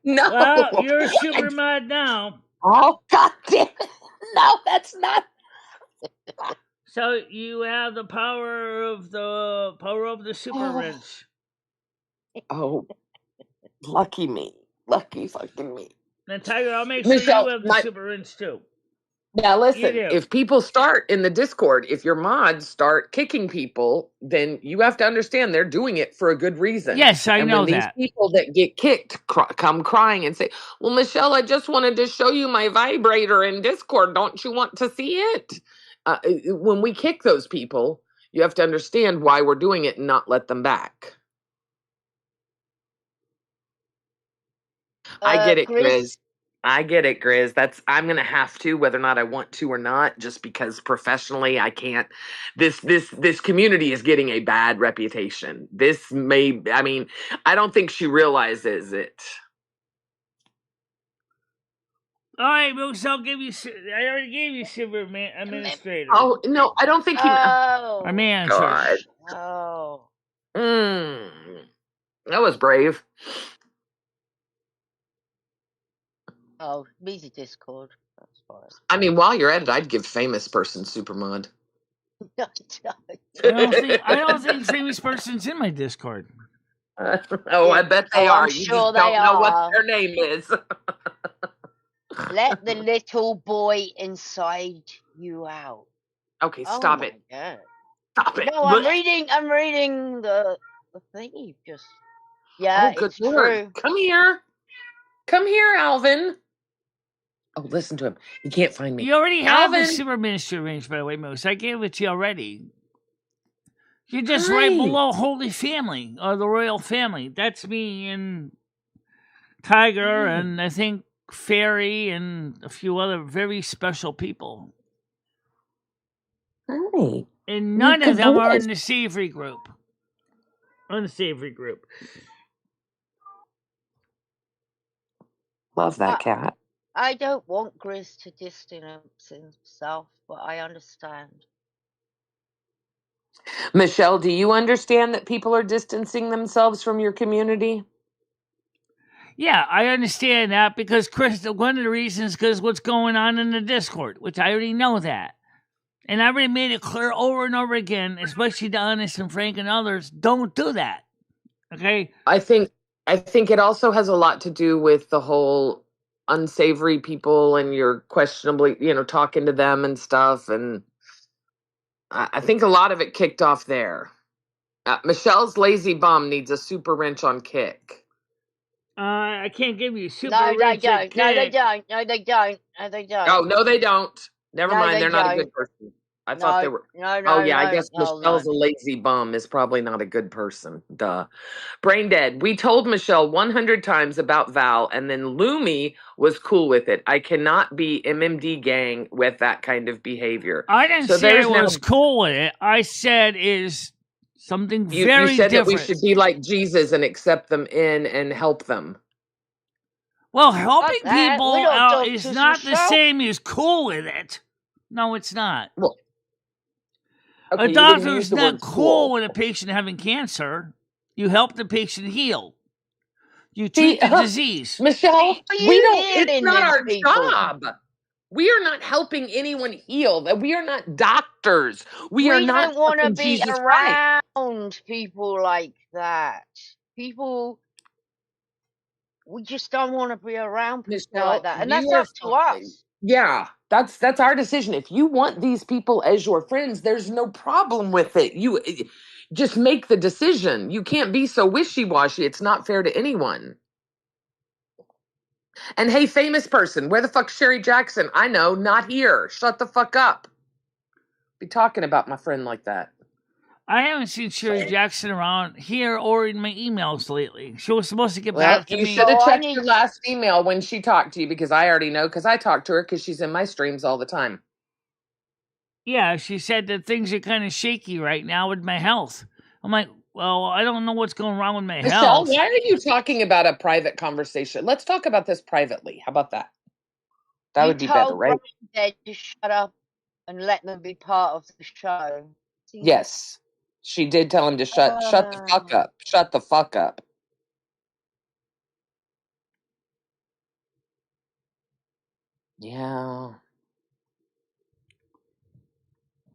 No. Well, you're a super mod now. Oh, God damn it. No, that's not. So you have the power of the super wrench. Oh, lucky me. Lucky fucking me. Then Tiger, I'll make sure Michelle, you have the super wrench too. Now listen, if people start in the Discord, if your mods start kicking people, then you have to understand they're doing it for a good reason. Yes, I know that. These people that get kicked come crying and say, well, Michelle, I just wanted to show you my vibrator in Discord. Don't you want to see it? When we kick those people, you have to understand why we're doing it and not let them back. I get it, Grizz. I get it, Grizz. I'm gonna have to, whether or not I want to or not, just because professionally I can't. This community is getting a bad reputation. I don't think she realizes it. All right, Moose, I already gave you Silver Administrator. Oh no, I don't think he. Our manager. God. Oh. That was brave. Oh, me's Discord. That's fine. I mean, while you're at it, I'd give famous person supermod. I don't think famous person's in my Discord. I bet they are. You just don't know what their name is. Let the little boy inside you out. Okay, stop it. God. Stop it. No, I'm reading the thing you just. Yeah, good it's Lord. true. Come here, Alvin. Oh, listen to him. He can't find me. You already have the super ministry range, by the way, Moose. I gave it to you already. You just right below Holy Family, or the Royal Family. That's me and Tiger, and I think Fairy, and a few other very special people. Hi. And none of them are in the Savory group. Love that cat. I don't want Grizz to distance himself, but I understand. Michelle, do you understand that people are distancing themselves from your community? Yeah, I understand that because Chris, one of the reasons because what's going on in the Discord, which I already know that. And I already made it clear over and over again, especially to Honest and Frank and others, don't do that. Okay? I think it also has a lot to do with the whole unsavory people and you're questionably, talking to them and stuff. And I think a lot of it kicked off there. Michelle's lazy bum needs a super wrench on kick. I can't give you super No, they rich don't. kick. No, they don't. No, they don't. No, they don't. Oh, no, they don't. Never No, mind. they They're not a don't. good person. I thought they were. No, Oh, no, yeah. I no. guess Oh, Michelle's no. a lazy bum is probably not a good person. Duh. Brain dead. We told Michelle 100 times about Val, and then Lumi was cool with it. I cannot be MMD gang with that kind of behavior. I didn't say I was cool with it. I said is something very you said different. that we should be like Jesus and accept them in and help them. Well, helping people out is not the same as cool with it. No, it's not. Well, okay, a doctor's not cool with a patient having cancer. You help the patient heal. You treat the disease. Michelle, we don't. It's not our job. We are not helping anyone heal. We are not doctors. We are not. We don't want to be around people like that. People, we just don't want to be around people like that, and that's up to us. Yeah, that's our decision. If you want these people as your friends, there's no problem with it. You just make the decision. You can't be so wishy-washy. It's not fair to anyone. And hey, famous person, where the fuck's Sherry Jackson? I know, not here. Shut the fuck up. Be talking about my friend like that. I haven't seen Sherry Jackson around here or in my emails lately. She was supposed to get back to me. You should have checked your last email when she talked to you, because I already know, because I talk to her because she's in my streams all the time. Yeah, she said that things are kind of shaky right now with my health. I'm like, well, I don't know what's going wrong with my Michelle, health. why are you talking about a private conversation? Let's talk about this privately. How about that? That would be better, right? They just shut up and let them be part of the show. Yes, she did tell him to shut the fuck up. Shut the fuck up. Yeah.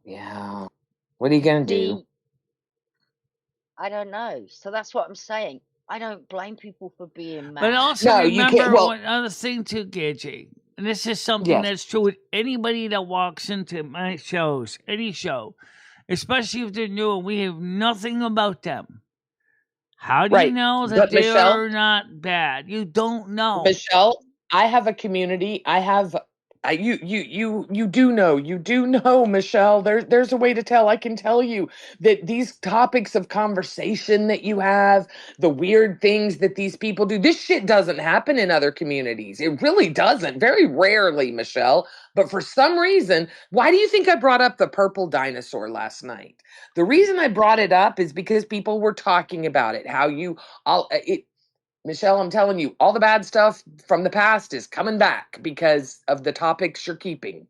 Yeah. What are you going to do? I don't know. So that's what I'm saying. I don't blame people for being mad. But also remember one other thing too, Gagey. And this is something that's true with anybody that walks into my shows, any show, especially if they're new and we have nothing about them. How do you know that they are not bad? You don't know. Michelle, I have a community. I have you do know, Michelle. There's a way to tell. I can tell you that these topics of conversation that you have, the weird things that these people do, this shit doesn't happen in other communities. It really doesn't. Very rarely, Michelle. But for some reason, why do you think I brought up the purple dinosaur last night? The reason I brought it up is because people were talking about it. Michelle, I'm telling you, all the bad stuff from the past is coming back because of the topics you're keeping.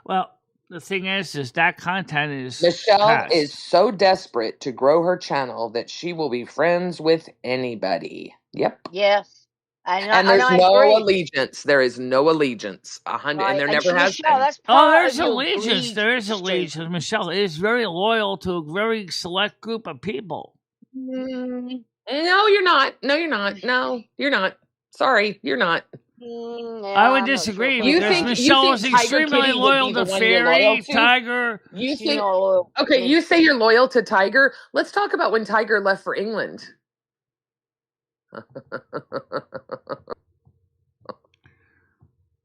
Well, the thing is that content is Michelle is so desperate to grow her channel that she will be friends with anybody. Yep. Yes. And there's no allegiance. There is no allegiance. And there never has been. There's allegiance. There is allegiance. Michelle is very loyal to a very select group of people. No, you're not. No, you're not. No, you're not. Sorry, you're not. I would disagree because Michelle is extremely loyal to Fairy, Tiger. You think? Okay, you say you're loyal to Tiger. Let's talk about when Tiger left for England.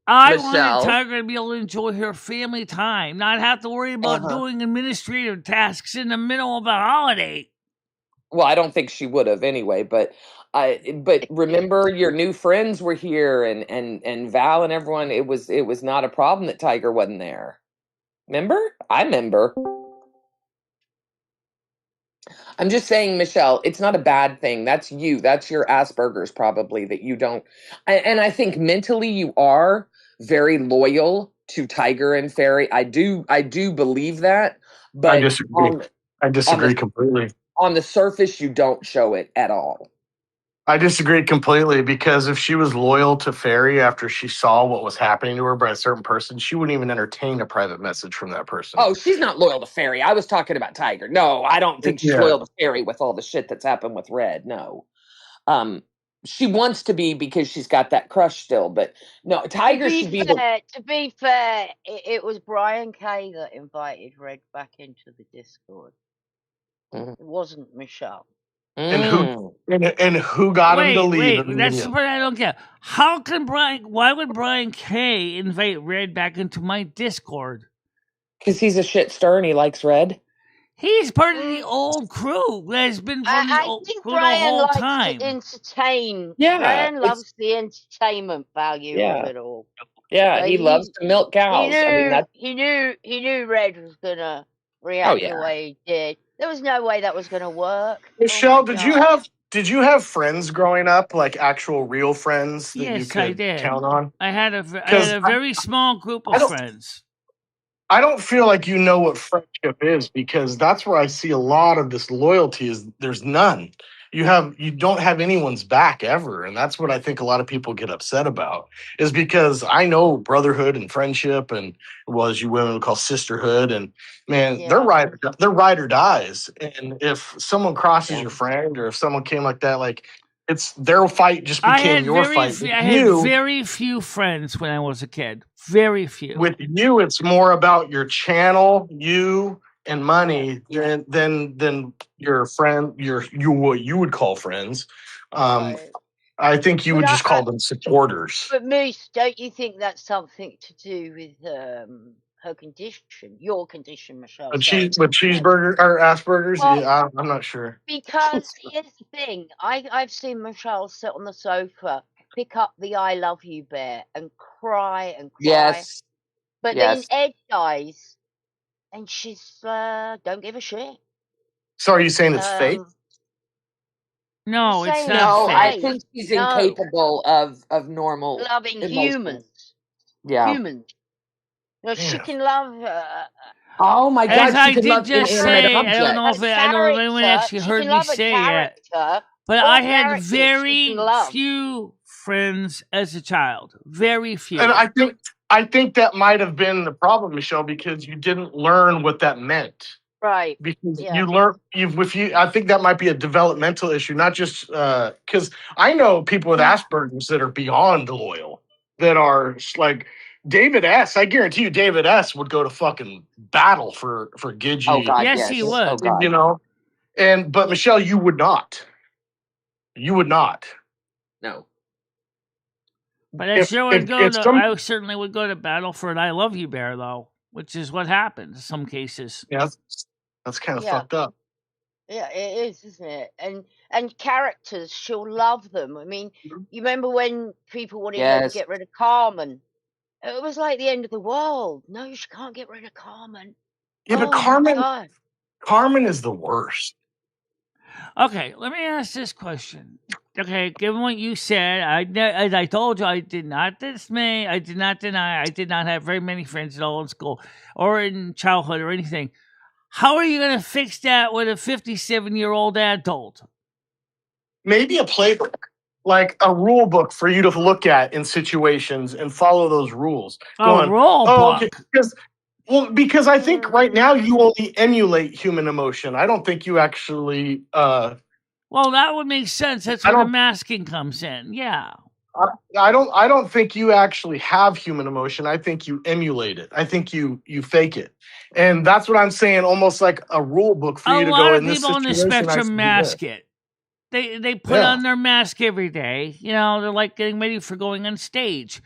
I wanted Tiger to be able to enjoy her family time, not have to worry about doing administrative tasks in the middle of a holiday. Well, I don't think she would have anyway, but remember your new friends were here and Val and everyone. It was not a problem that Tiger wasn't there. Remember? I remember. I'm just saying, Michelle, it's not a bad thing. That's you. That's your Asperger's probably that you don't. And I think mentally you are very loyal to Tiger and Fairy. I do believe that. But I disagree. I disagree completely. On the surface, you don't show it at all. I disagree completely because if she was loyal to Fairy after she saw what was happening to her by a certain person, she wouldn't even entertain a private message from that person. Oh, she's not loyal to Fairy. I was talking about Tiger. No, I don't think she's loyal to Fairy with all the shit that's happened with Red. No. she wants to be because she's got that crush still. But no, Tiger should be the. To be fair, it was Brian Kay that invited Red back into the Discord. Mm. It wasn't Michelle. And who got him to leave? Wait, that's what I don't get. How can why would Brian Kay invite Red back into my Discord? Because he's a shit star and he likes Red. He's part of the old crew that has been from the old crew the Brian whole likes time. To entertain. Yeah, Brian loves the entertainment value of it all. Yeah, he loves to milk cows. He knew Red was gonna react the way he did. There was no way that was gonna work. Michelle, did you have friends growing up, like actual real friends that you could count on? I had a very small group of friends. I don't feel like you know what friendship is, because that's where I see a lot of this loyalty is there's none. You don't have anyone's back ever. And that's what I think a lot of people get upset about, is because I know brotherhood and friendship and as you women would call sisterhood. And man, they're ride or dies. And if someone crosses your friend, or if someone came like that, like it's their fight just became your fight. I had very few friends when I was a kid. Very few. With you, it's more about your channel, you and money than your friend, what you would call friends. I think you would just call them supporters. But Moose, don't you think that's something to do with her condition, your condition, Michelle? With cheeseburger or Asperger's? Well, I'm not sure. Because here's the thing, I've seen Michelle sit on the sofa, pick up the I love you bear and cry and cry. Yes. But then Ed dies and she's don't give a shit. So are you saying it's fake? No, it's not. No, I think she's incapable of normal loving humans. Yeah. Humans. No, she can love. Oh my God! As I did just say, I don't know if anyone actually heard me say it, but I had very few friends as a child. Very few. And I think that might have been the problem, Michelle, because you didn't learn what that meant. Right. Because you learn I think that might be a developmental issue, not just because I know people with Asperger's that are beyond loyal, that are like David S. I guarantee you, David S. would go to fucking battle for Gidgee. Oh God, yes, he would. Oh, God. You know, but Michelle, you would not. You would not. No. But I certainly would go to battle for an I love you bear, though, which is what happens in some cases. Yeah, that's kind of fucked up. Yeah, it is, isn't it? And characters, she'll love them. I mean, you remember when people wanted her to get rid of Carmen? It was like the end of the world. No, she can't get rid of Carmen. Yeah, but Carmen is the worst. Okay, let me ask this question. Okay, given what you said, as I told you, I did not dismay, I did not deny, I did not have very many friends at all in school or in childhood or anything. How are you going to fix that with a 57-year-old adult? Maybe a playbook, like a rule book for you to look at in situations and follow those rules. Rule book? Okay, because I think right now you only emulate human emotion. I don't think you actually... well, that would make sense. That's where the masking comes in. Yeah. I don't think you actually have human emotion. I think you emulate it. I think you fake it. And that's what I'm saying, almost like a rule book for you to go in this situation. A lot of people on the spectrum mask it. They put on their mask every day. You know, they're like getting ready for going on stage.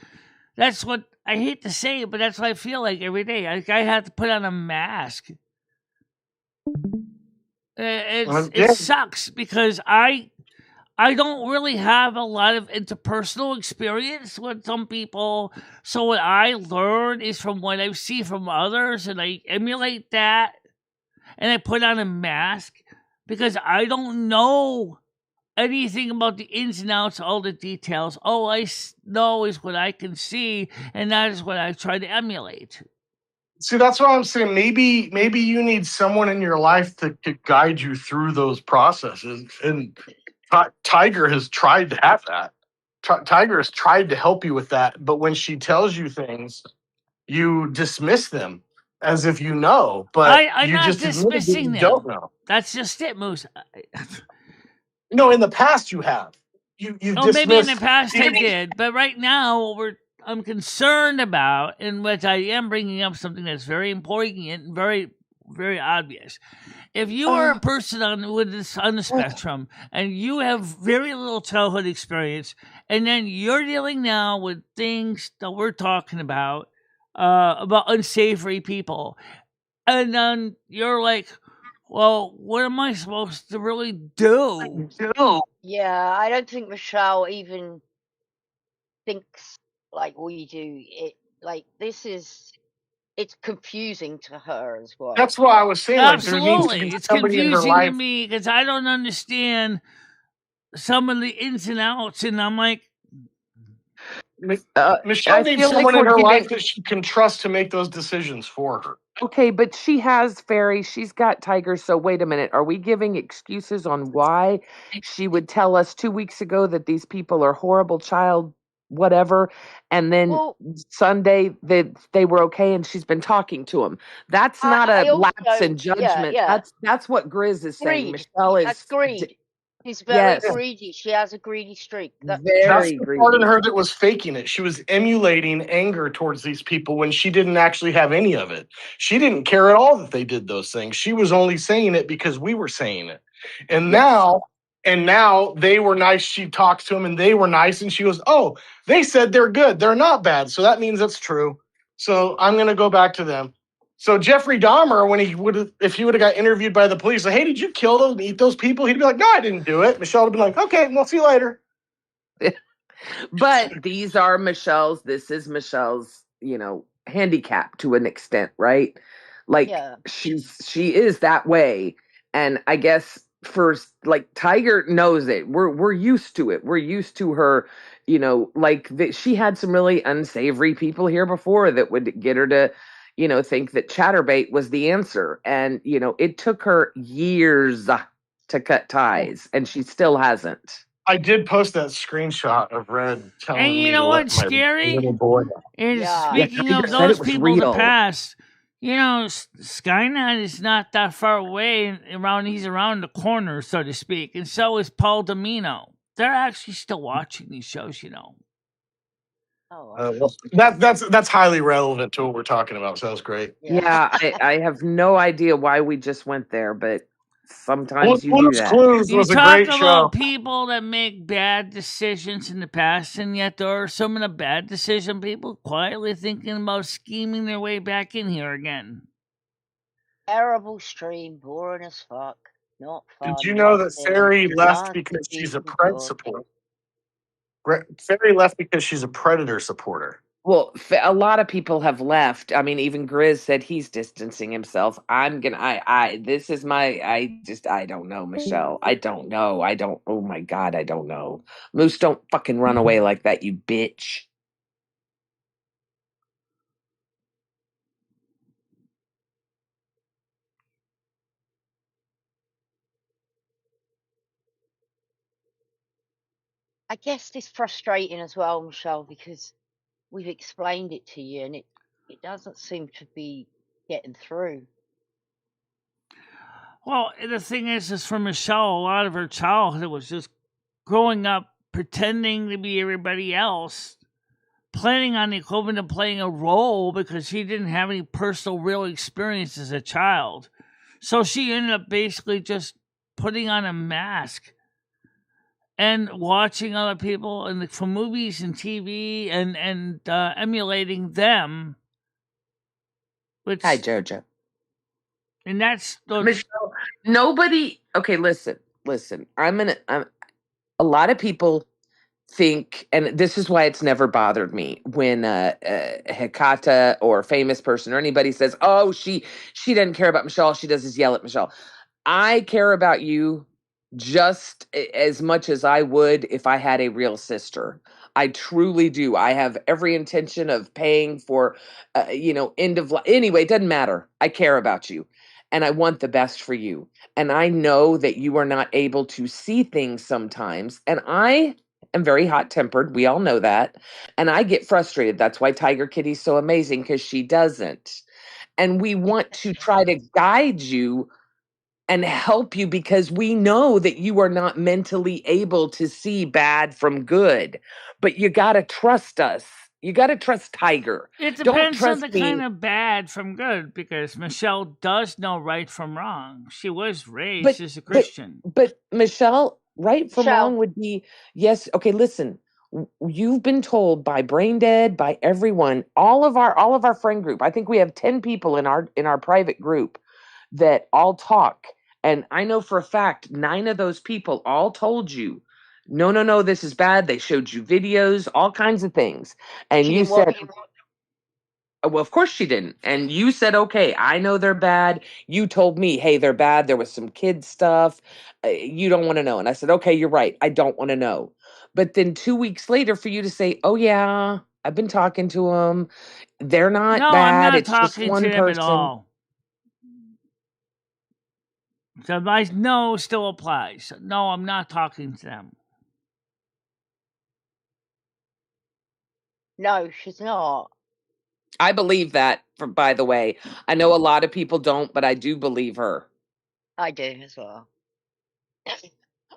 That's what I hate to say it, but that's what I feel like every day. I have to put on a mask. It sucks because I don't really have a lot of interpersonal experience with some people. So what I learn is from what I see from others, and I emulate that, and I put on a mask because I don't know anything about the ins and outs, all the details. All I know is what I can see, and that is what I try to emulate. See, that's what I'm saying. Maybe you need someone in your life to guide you through those processes. And Tiger has tried to have that. Tiger has tried to help you with that. But when she tells you things, you dismiss them as if you know. But I'm not dismissing them. Don't know. That's just it, Moose. No, in the past you have. you Oh, maybe in the dismissed. past I did, but right now I'm concerned about, in which I am bringing up something that's very important and very, very obvious. If you are a person on the spectrum and you have very little childhood experience, and then you're dealing now with things that we're talking about unsavory people, and then you're like, well, what am I supposed to really do? Yeah, I don't think Michelle even thinks like we do. It's confusing to her as well. That's why I was saying, like, there needs to be Absolutely. It's somebody in her confusing to life. me because I don't understand some of the ins and outs, and I'm like, Michelle I needs feel like someone in we're her getting life that she can trust to make those decisions for her. okay, but she has Fairy, she's got Tiger. So wait a minute, are we giving excuses on why she would tell us 2 weeks ago that these people are horrible child whatever, and then Well, Sunday that they were okay and she's been talking to them? That's not I a lapse also, in judgment. yeah. That's what Grizz is saying. Greed. Michelle That's is greed. She's very yes, greedy. She has a greedy streak. That's That's very the part in greedy. her that was faking it. She was emulating anger towards these people when she didn't actually have any of it. She didn't care at all that they did those things. She was only saying it because we were saying it. And Yes. now they were nice. She talks to them and they were nice. And she goes, oh, they said they're good. They're not bad. So that means that's true. So I'm going to go back to them. So Jeffrey Dahmer, if he would have got interviewed by the police, like, hey, did you kill those, eat those people? He'd be like, no, I didn't do it. Michelle would be like, okay, we'll see you later. But these are Michelle's, this is Michelle's, handicap to an extent, right? Like yeah. she is that way. And I guess like Tiger knows it. We're used to it. We're used to her, like that she had some really unsavory people here before that would get her to, think that chatterbait was the answer. And, it took her years to cut ties, and she still hasn't. I did post that screenshot of Red telling and you me know to let what's my scary? little boy. Is Yeah. Yeah, speaking Tiger of said those it was people in the real. past, Skynet is not that far away. He's around the corner, so to speak, and so is Paul Domino. They're actually still watching these shows, Oh, That's highly relevant to what we're talking about. So that's great. Yeah, I have no idea why we just went there, but sometimes you do Blue's that. Clues You was a talk great show. about people that make bad decisions in the past, and yet there are some of the bad decision people quietly thinking about scheming their way back in here again. terrible stream, boring as fuck. Not fun. Did you know that nothing, Fairy left none because to she's be a Pred good. supporter? Fairy left because she's a Predator supporter. Well, a lot of people have left. I mean, even Grizz said he's distancing himself. This is I don't know, Michelle. I don't know. Oh my God, I don't know. Moose, don't fucking run away like that, you bitch. I guess it's frustrating as well, Michelle, because we've explained it to you and it doesn't seem to be getting through. Well, the thing is for Michelle, a lot of her childhood was just growing up pretending to be everybody else, planning on the equivalent of playing a role because she didn't have any personal real experience as a child. So she ended up basically just putting on a mask and watching other people from movies and TV and emulating them. Which, Hi, Jojo. and that's Michelle, nobody. Okay, listen. I'm a lot of people think, and this is why it's never bothered me when Hecata or a famous person or anybody says, "Oh, she doesn't care about Michelle. She does is yell at Michelle." I care about you just as much as I would if I had a real sister. I truly do. I have every intention of paying for, end of life. Anyway, it doesn't matter. I care about you and I want the best for you. And I know that you are not able to see things sometimes. And I am very hot tempered. We all know that. And I get frustrated. That's why Tiger Kitty's so amazing, because she doesn't. And we want to try to guide you and help you, because we know that you are not mentally able to see bad from good. But you got to trust us. You got to trust Tiger. It Don't depends on trust the me. kind of bad from good, because Michelle does know right from wrong. She was raised as a Christian. But Michelle, right from Michelle. wrong would be, yes. Okay, listen. You've been told by Brain Dead, by everyone, all of our friend group. I think we have 10 people in our private group that all talk. And I know for a fact 9 of those people all told you, no, this is bad. They showed you videos, all kinds of things. And She you didn't want said, well, of course she didn't. And you said, okay, I know they're bad. You told me, hey, they're bad. There was some kid stuff. You don't want to know. And I said, okay, you're right. I don't want to know. But then 2 weeks later for you to say, oh, yeah, I've been talking to them. They're not No, bad. I'm not It's just talking one to them at person. all. So my no still applies. No, I'm not talking to them. No, she's not. I believe that, by the way. I know a lot of people don't, but I do believe her. I do as well.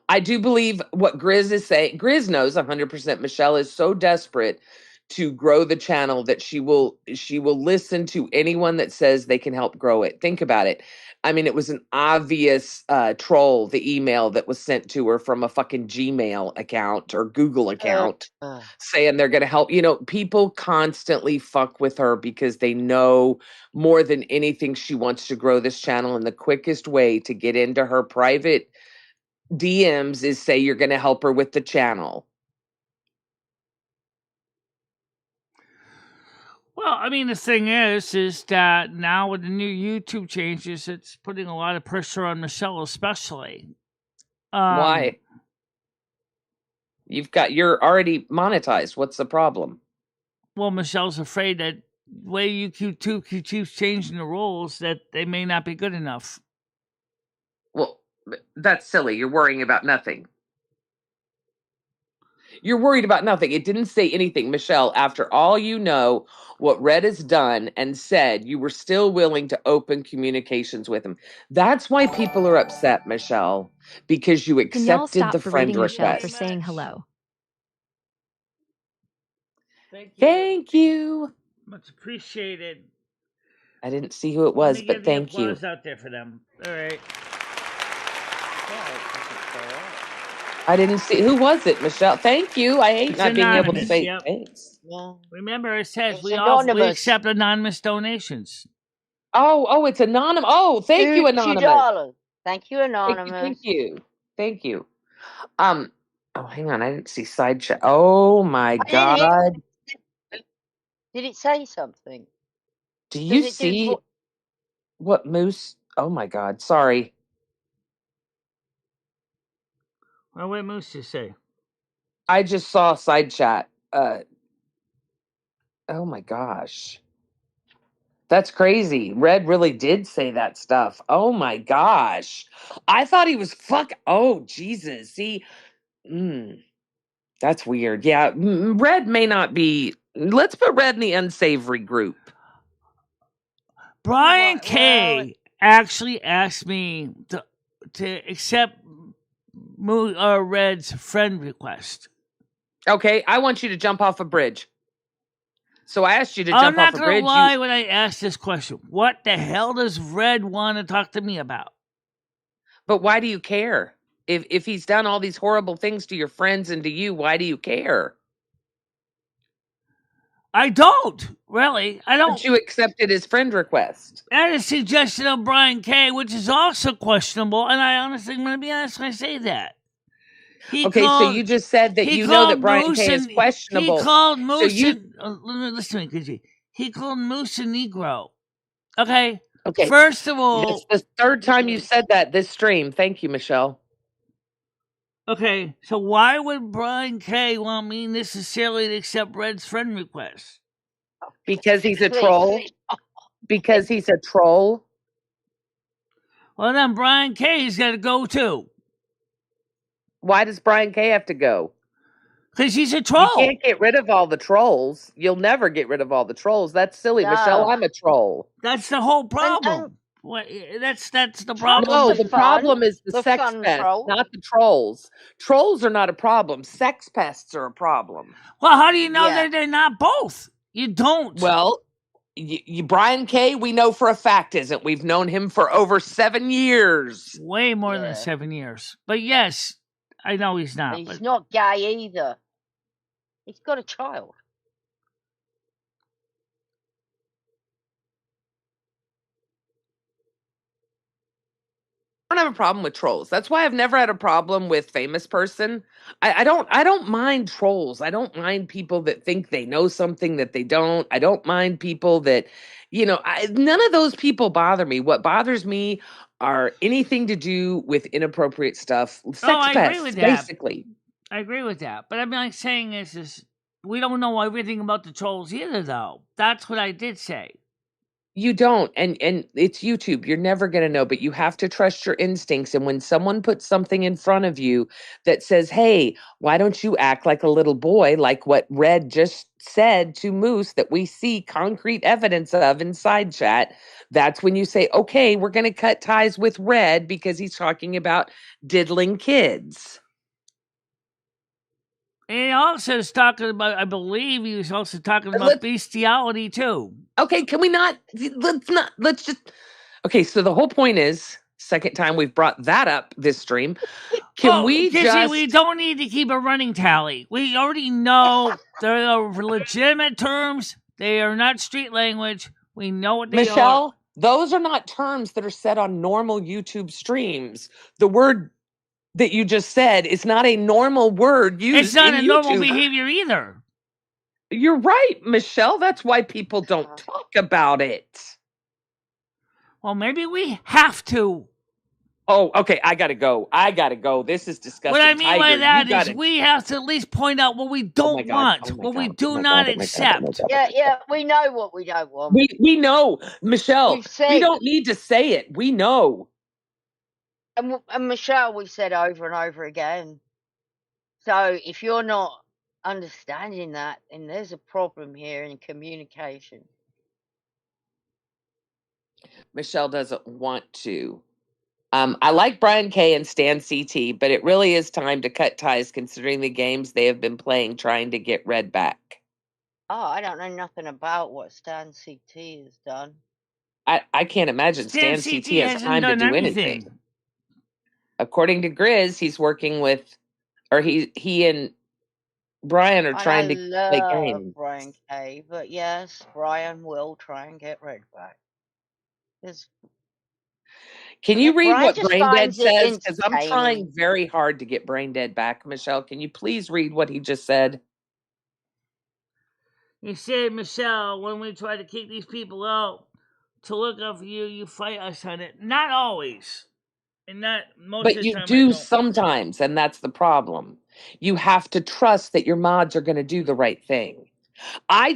I do believe what Grizz is saying. Grizz knows 100% Michelle is so desperate to grow the channel that she will listen to anyone that says they can help grow it. Think about it. I mean, it was an obvious troll, the email that was sent to her from a fucking Gmail account or Google account saying they're going to help. You know, people constantly fuck with her because they know more than anything she wants to grow this channel. And the quickest way to get into her private DMs is say you're going to help her with the channel. Well, I mean, the thing is that now with the new YouTube changes, it's putting a lot of pressure on Michelle, especially. Why? You're already monetized. What's the problem? Well, Michelle's afraid that the way YouTube keeps changing the rules, that they may not be good enough. Well, that's silly. You're worrying about nothing. You're worried about nothing. It didn't say anything. Michelle, after all you know, what Red has done and said, you were still willing to open communications with him. That's why people are upset, Michelle, because you Can y'all accepted stop the friend berating Michelle request. for saying hello? Thank you. Much appreciated. I didn't see who it was, but thank you. Applause out there for them. All right. I didn't see. Who was it, Michelle? Thank you. I hate It's not being able to anonymous, say yep. thanks. Remember, it says It's we anonymous. accept anonymous donations. Oh, it's anonymous. Oh, thank you, anonymous. $2. Thank you, anonymous. Thank you. Oh, hang on. I didn't see side chat. Oh my God. Did it say something? Do you see what Moose? Oh my God. Sorry. Well, what did Moose just say? I just saw side chat. Oh my gosh. That's crazy. Red really did say that stuff. Oh my gosh. I thought he was Oh, Jesus. See, that's weird. Yeah. Red may not be. Let's put Red in the unsavory group. Brian K actually asked me to accept Red's friend request. Okay, I want you to jump off a bridge. So I asked you to jump off a bridge. I'm not going to lie when I asked this question. What the hell does Red want to talk to me about? But why do you care? If he's done all these horrible things to your friends and to you, why do you care? I don't, really. I don't. But you accepted his friend request. And a suggestion of Brian K., which is also questionable, and I honestly, I'm going to be honest when I say that. So you just said that you know that Brian K. is questionable. He called Moose listen to me, Kizzy. He called Moose a Negro. Okay? First of all... That's the third time you said that this stream. Thank you, Michelle. Okay, so why would Brian K. want me necessarily to accept Red's friend request? Because he's a troll? Because he's a troll? Well, then Brian K.'s got to go too. Why does Brian K. have to go? Because he's a troll. You can't get rid of all the trolls. You'll never get rid of all the trolls. That's silly, Michelle. I'm a troll. That's the whole problem. What? That's the problem. No, Trolls are the fun. problem is the The sex fun pests, trolls. not the trolls. Trolls are not a problem. Sex pests are a problem. Well, how do you know Yeah. that they're not both? You don't. Well, Brian K., we know for a fact isn't. We've known him for over 7 years. Way more Yeah. than 7 years. But yes, I know he's not. And he's But not gay either. He's got a child. I don't have a problem with trolls. That's why I've never had a problem with famous person. I don't mind trolls. I don't mind people that think they know something that they don't. I don't mind people that, none of those people bother me. What bothers me are anything to do with inappropriate stuff. Sex I agree pests, with that. basically. I agree with that. But I'm not saying this is we don't know everything about the trolls either, though. That's what I did say. You don't, and it's YouTube. You're never going to know, but you have to trust your instincts. And when someone puts something in front of you that says, "Hey, why don't you act like a little boy?" Like what Red just said to Moose, that we see concrete evidence of in side chat. That's when you say, "Okay, we're going to cut ties with Red because he's talking about diddling kids." And he also is talking about, I believe he was also talking about bestiality too. Okay, can we not? Let's just. Okay, so the whole point is, second time we've brought that up this stream. Can we just? We don't need to keep a running tally. We already know there are legitimate terms. They are not street language. We know what they are. Michelle, those are not terms that are said on normal YouTube streams. The word that you just said is not a normal word used. It's not in a YouTube. normal behavior either. You're right, Michelle. That's why people don't talk about it. Well, maybe we have to. Oh, okay. I gotta go. This is disgusting. What I mean Tiger, by that is we have to at least point out what we don't want, what we do not accept. Yeah, we know what we don't want. We know, Michelle. We don't need to say it. We know. And Michelle, we said over and over again. So if you're not understanding that, then there's a problem here in communication. Michelle doesn't want to. I like Brian K. and Stan CT, but it really is time to cut ties considering the games they have been playing trying to get Red back. Oh, I don't know nothing about what Stan CT has done. I can't imagine Stan CT has time to do anything. According to Grizz, he's working with, or he and Brian are trying to play games. Brian K, but yes, Brian will try and get Red back. Can you read what Braindead says? Because I'm trying very hard to get Braindead back. Michelle, can you please read what he just said? He said, Michelle, when we try to kick these people out to look up for you, you fight us on it. Not always. And not most of the time. But you do sometimes, and that's the problem. You have to trust that your mods are going to do the right thing.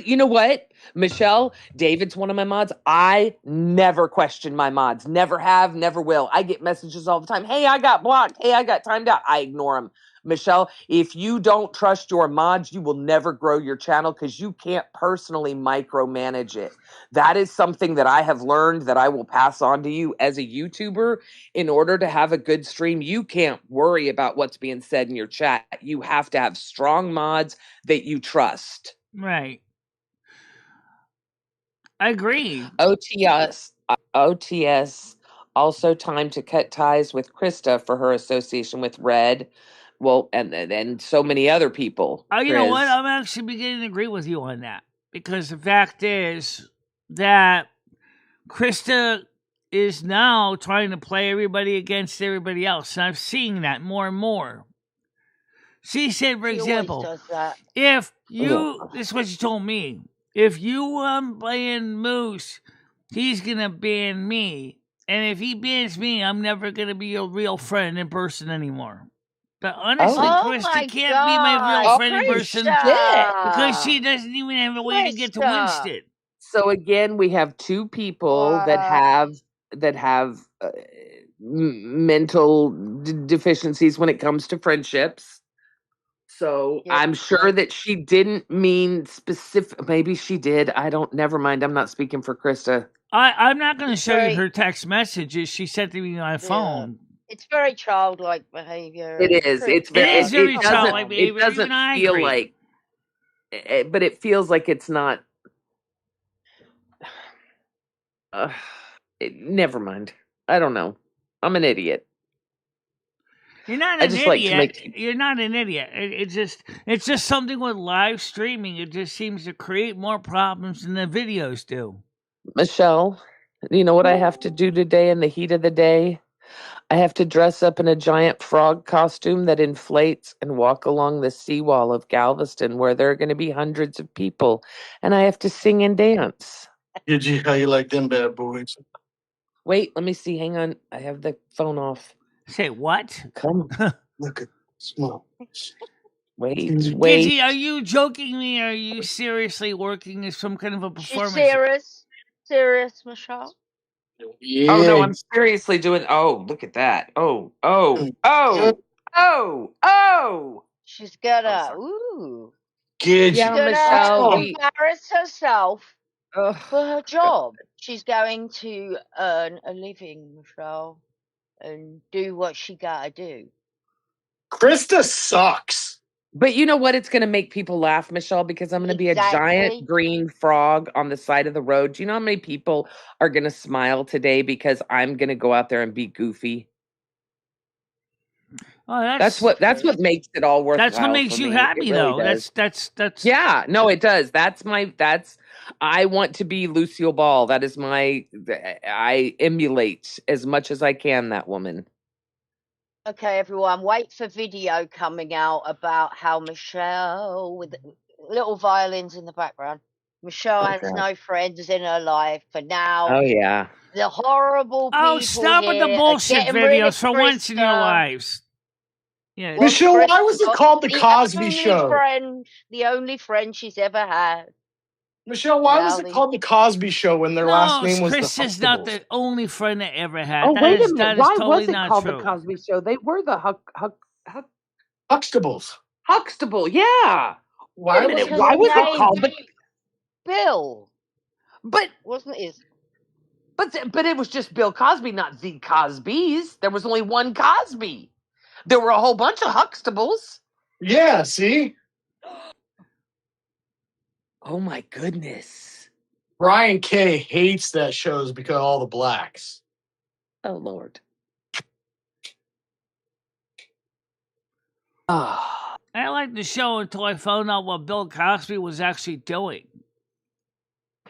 You know what, Michelle, David's one of my mods. I never question my mods. Never have, never will. I get messages all the time. Hey, I got blocked. Hey, I got timed out. I ignore them. Michelle, if you don't trust your mods, you will never grow your channel because you can't personally micromanage it. That is something that I have learned that I will pass on to you as a YouTuber. In order to have a good stream, you can't worry about what's being said in your chat. You have to have strong mods that you trust. Right. I agree. OTS, also time to cut ties with Krista for her association with Red. Well, and so many other people. You know what? I'm actually beginning to agree with you on that. Because the fact is that Krista is now trying to play everybody against everybody else. And I'm seeing that more and more. She said, for example, if you, this is what she told me, if you playing Moose, he's going to ban me. And if he bans me, I'm never going to be a real friend in person anymore. But honestly, Krista can't be my real friend in person because she doesn't even have a way to get to Winston. So again, we have two people that have mental deficiencies when it comes to friendships. So I'm sure that she didn't mean specific. Maybe she did. Never mind. I'm not speaking for Krista. I'm not going to It's show you very- her text messages. She sent to me on my phone. It's very childlike behavior. It is. It's very. It is very doesn't- childlike It behavior. doesn't Even I feel agree. like, but it feels like it's not. Never mind. I don't know. I'm an idiot. You're not I an just like to idiot. make- You're not an idiot. It's just something with live streaming. It just seems to create more problems than the videos do. Michelle, you know what I have to do today in the heat of the day? I have to dress up in a giant frog costume that inflates and walk along the seawall of Galveston where there are going to be hundreds of people, and I have to sing and dance. Gidgy, how you like them bad boys? Wait, let me see. Hang on. I have the phone off. Say what? Come. Look at small. Wait. Gidgy, are you joking me? Or are you seriously working as some kind of a performance? She's serious, Michelle. Yeah. Oh no, I'm seriously doing. Oh, look at that. Oh. She's gonna Gidgy. she's Yeah, gonna Michelle, embarrass herself Ugh. for her job. She's going to earn a living, Michelle, and do what she gotta do. Krista sucks. But you know what? It's going to make people laugh, Michelle, because I'm going to be a giant green frog on the side of the road. Do you know how many people are going to smile today because I'm going to go out there and be goofy? Oh, That's what makes it all worthwhile. That's what makes you happy, though. That's yeah. No, it does. I want to be Lucille Ball. That is I emulate as much as I can that woman. Okay, everyone, wait for video coming out about how Michelle, with little violins in the background, Michelle has no friends in her life for now. Oh, yeah. The horrible people. Oh, stop with the bullshit videos for once in your lives. Yeah. Well, Michelle, why was it called The Cosby Show? The only friend she's ever had. Michelle, why was it called The Cosby Show when their last name was Chris the is not the only friend I ever had. Oh, wait a minute. That Why is totally was it not called true. The Cosby Show? They were the Huxtables. Huxtable, yeah. Why was it called Bill? But wasn't it? But it was just Bill Cosby, not the Cosbys. There was only one Cosby. There were a whole bunch of Huxtables. Yeah, see? Oh my goodness. Brian K. hates that shows because of all the blacks. Oh Lord. Ah. I liked the show until I found out what Bill Cosby was actually doing.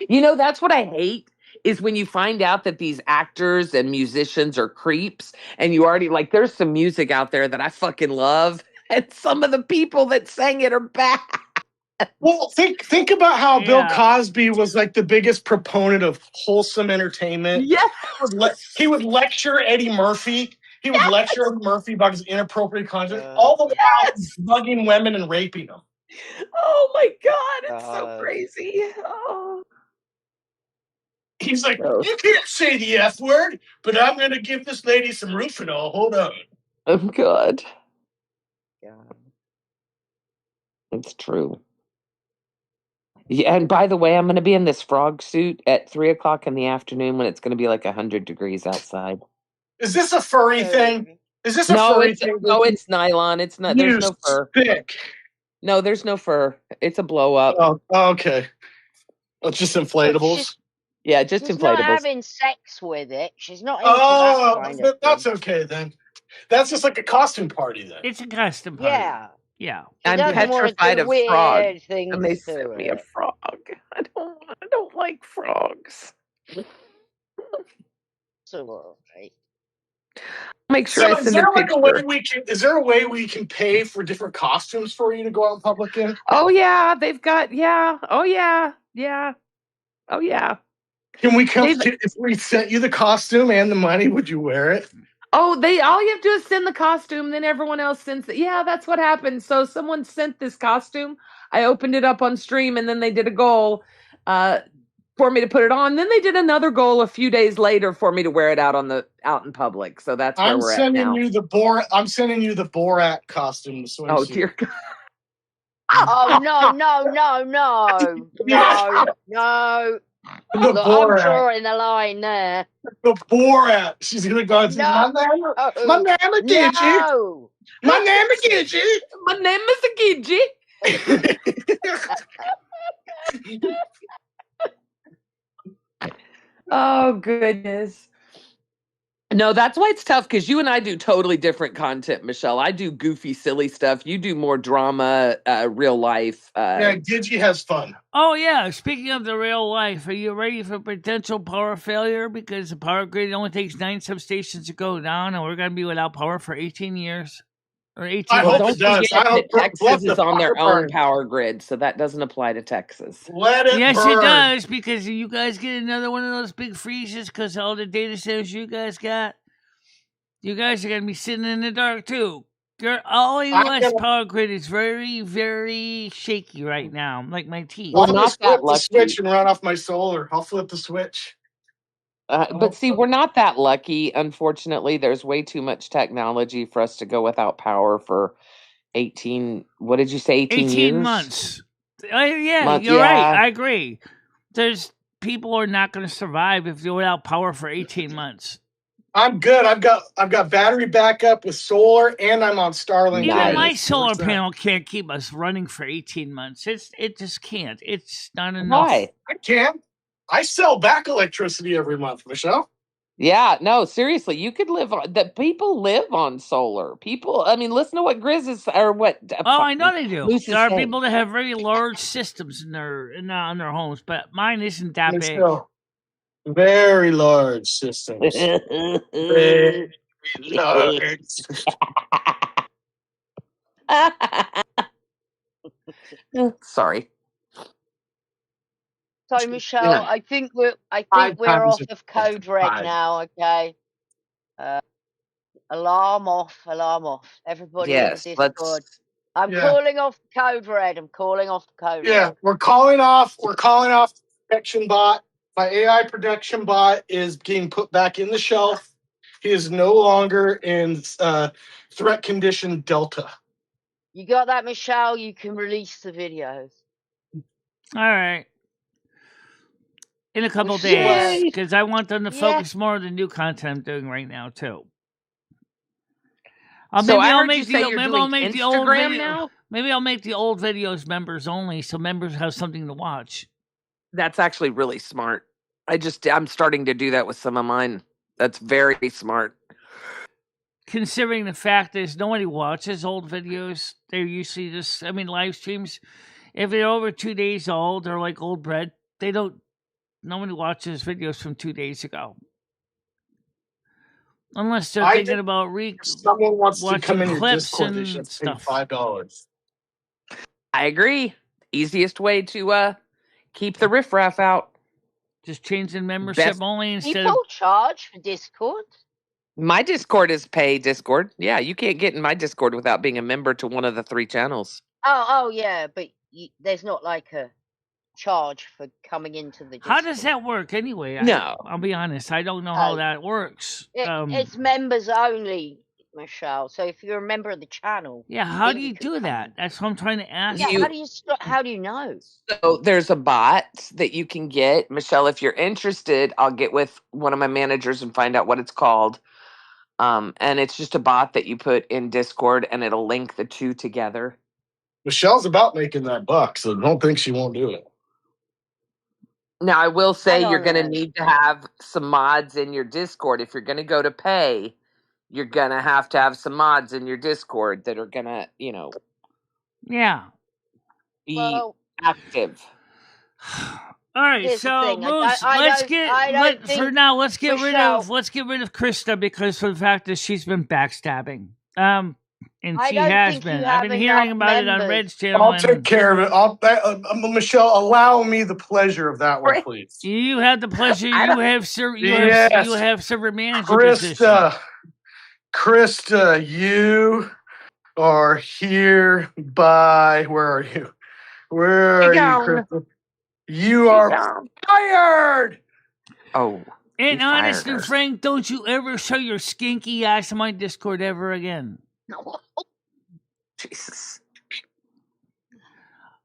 You know, that's what I hate, is when you find out that these actors and musicians are creeps, and you already, like, there's some music out there that I fucking love, and some of the people that sang it are bad. Well, think about how Bill Cosby was like the biggest proponent of wholesome entertainment. Yeah. He would lecture Eddie Murphy. He would lecture Eddie Murphy about his inappropriate content, all the while bugging women and raping them. Oh my God, it's so crazy. Oh. He's like, you can't say the F word, but I'm going to give this lady some Rufinol. Hold on. Oh, God. Yeah. It's true. Yeah, and by the way, I'm going to be in this frog suit at 3:00 in the afternoon when it's going to be like 100 degrees outside. Is this a furry thing? Is this a furry thing? No, it's nylon. It's not. There's no fur. Thick. No, there's no fur. It's a blow up. Oh, okay. Well, it's just inflatables. Yeah, just she's inflatables. Not having sex with it. She's not into that kind of that's okay then. That's just like a costume party then. It's a costume party. Yeah. Yeah. I'm petrified of frogs. And they sent me a frog. I don't like frogs. So, right. Make sure I send a picture. Is there a way we can pay for different costumes for you to go out in public in? Oh yeah, they've got Oh yeah. Oh yeah. Can we come? If we sent you the costume and the money, would you wear it? Oh, all you have to do is send the costume, then everyone else sends it. Yeah, that's what happened. So someone sent this costume. I opened it up on stream, and then they did a goal for me to put it on. Then they did another goal a few days later for me to wear it out in public. So that's where we're at now. I'm sending you the Borat costume. Oh dear God. Oh no. The Look, I'm Borat. drawing a line there. The Borat. She's gonna go and say, No. my name is Gigi. No. My name is Gigi. My name is Akiji. Oh, goodness. No, that's why it's tough, because you and I do totally different content, Michelle. I do goofy, silly stuff. You do more drama, real life. Yeah, Gigi has fun. Oh yeah, speaking of the real life, are you ready for potential power failure? Because the power grid only takes 9 substations to go down, and we're going to be without power for 18 years. Or 18 I months. hope it does. I hope Texas is on their own burn. power grid, so that doesn't apply to Texas. Let it Yes, burn. it does, because if you guys get another one of those big freezes because all the data centers you guys got, you guys are going to be sitting in the dark too. Your all U.S. power grid is very, very shaky right now, like my teeth. Well, I'm not gonna that flip the lucky. switch and run off my solar. I'll flip the switch. But see, we're not that lucky. Unfortunately, there's way too much technology for us to go without power for 18. What did you say? 18 years? months. Yeah, Months, you're right. yeah. I agree. There's people are not going to survive if they're without power for 18 months. I'm good. I've got battery backup with solar, and I'm on Starlink. Even my Nice. solar panel can't keep us running for 18 months. It just can't. It's not enough. Why? I can. I sell back electricity every month, Michelle. Yeah, no, seriously, you could live on that. People live on solar. People, I mean, listen to what Grizz is, or what. Oh, I know they do. Moose is There are saying. people that have very large systems in their homes, but mine isn't that big. Michelle, very large systems. Very large. Sorry. So Michelle, I think we're off of code red now. Okay. Alarm off. Everybody in Yes, Discord. I'm calling off the code red. I'm calling off the code red. Yeah, we're calling off the protection bot. My AI protection bot is being put back in the shelf. He is no longer in threat condition Delta. You got that, Michelle? You can release the videos. All right. In a couple days, because I want them to focus more on the new content I'm doing right now too. Maybe I'll make the old video now. Maybe I'll make the old videos members only, so members have something to watch. That's actually really smart. I'm starting to do that with some of mine. That's very smart. Considering the fact that nobody watches old videos, they're usually just, live streams. If they're over 2 days old, they're like old bread. Nobody watches videos from 2 days ago. Unless they're thinking about someone wants to come in your clips Discord, they and should stuff. pay $5. I agree. Easiest way to keep the riffraff out. Just changing membership only instead People of charge for Discord. My Discord is pay Discord. Yeah, you can't get in my Discord without being a member to one of the 3 channels. Oh yeah, but there's not like a charge for coming into the Discord. How does that work anyway? No. I'll be honest. I don't know how that works. It's members only, Michelle. So if you're a member of the channel, yeah, how do you do that? That's what I'm trying to ask. Yeah, how do you know? So there's a bot that you can get, Michelle. If you're interested, I'll get with one of my managers and find out what it's called. And it's just a bot that you put in Discord, and it'll link the 2 together. Michelle's about making that buck, so don't think she won't do it. Now, I will say you're going to need to have some mods in your Discord. If you're going to go to pay, you're going to have some mods in your Discord that are going to, be active. All right, so Moose, let's get rid of Krista because of the fact that she's been backstabbing. And she has been. I've been hearing about it on Red's channel. I'll take care of it. Michelle, allow me the pleasure of that one, please. You have the pleasure. You have server manager. Krista, you are hereby. Where are you? Where are you, Krista? You are fired. Oh. And honest and frank, don't you ever show your skinky ass on my Discord ever again. Jesus.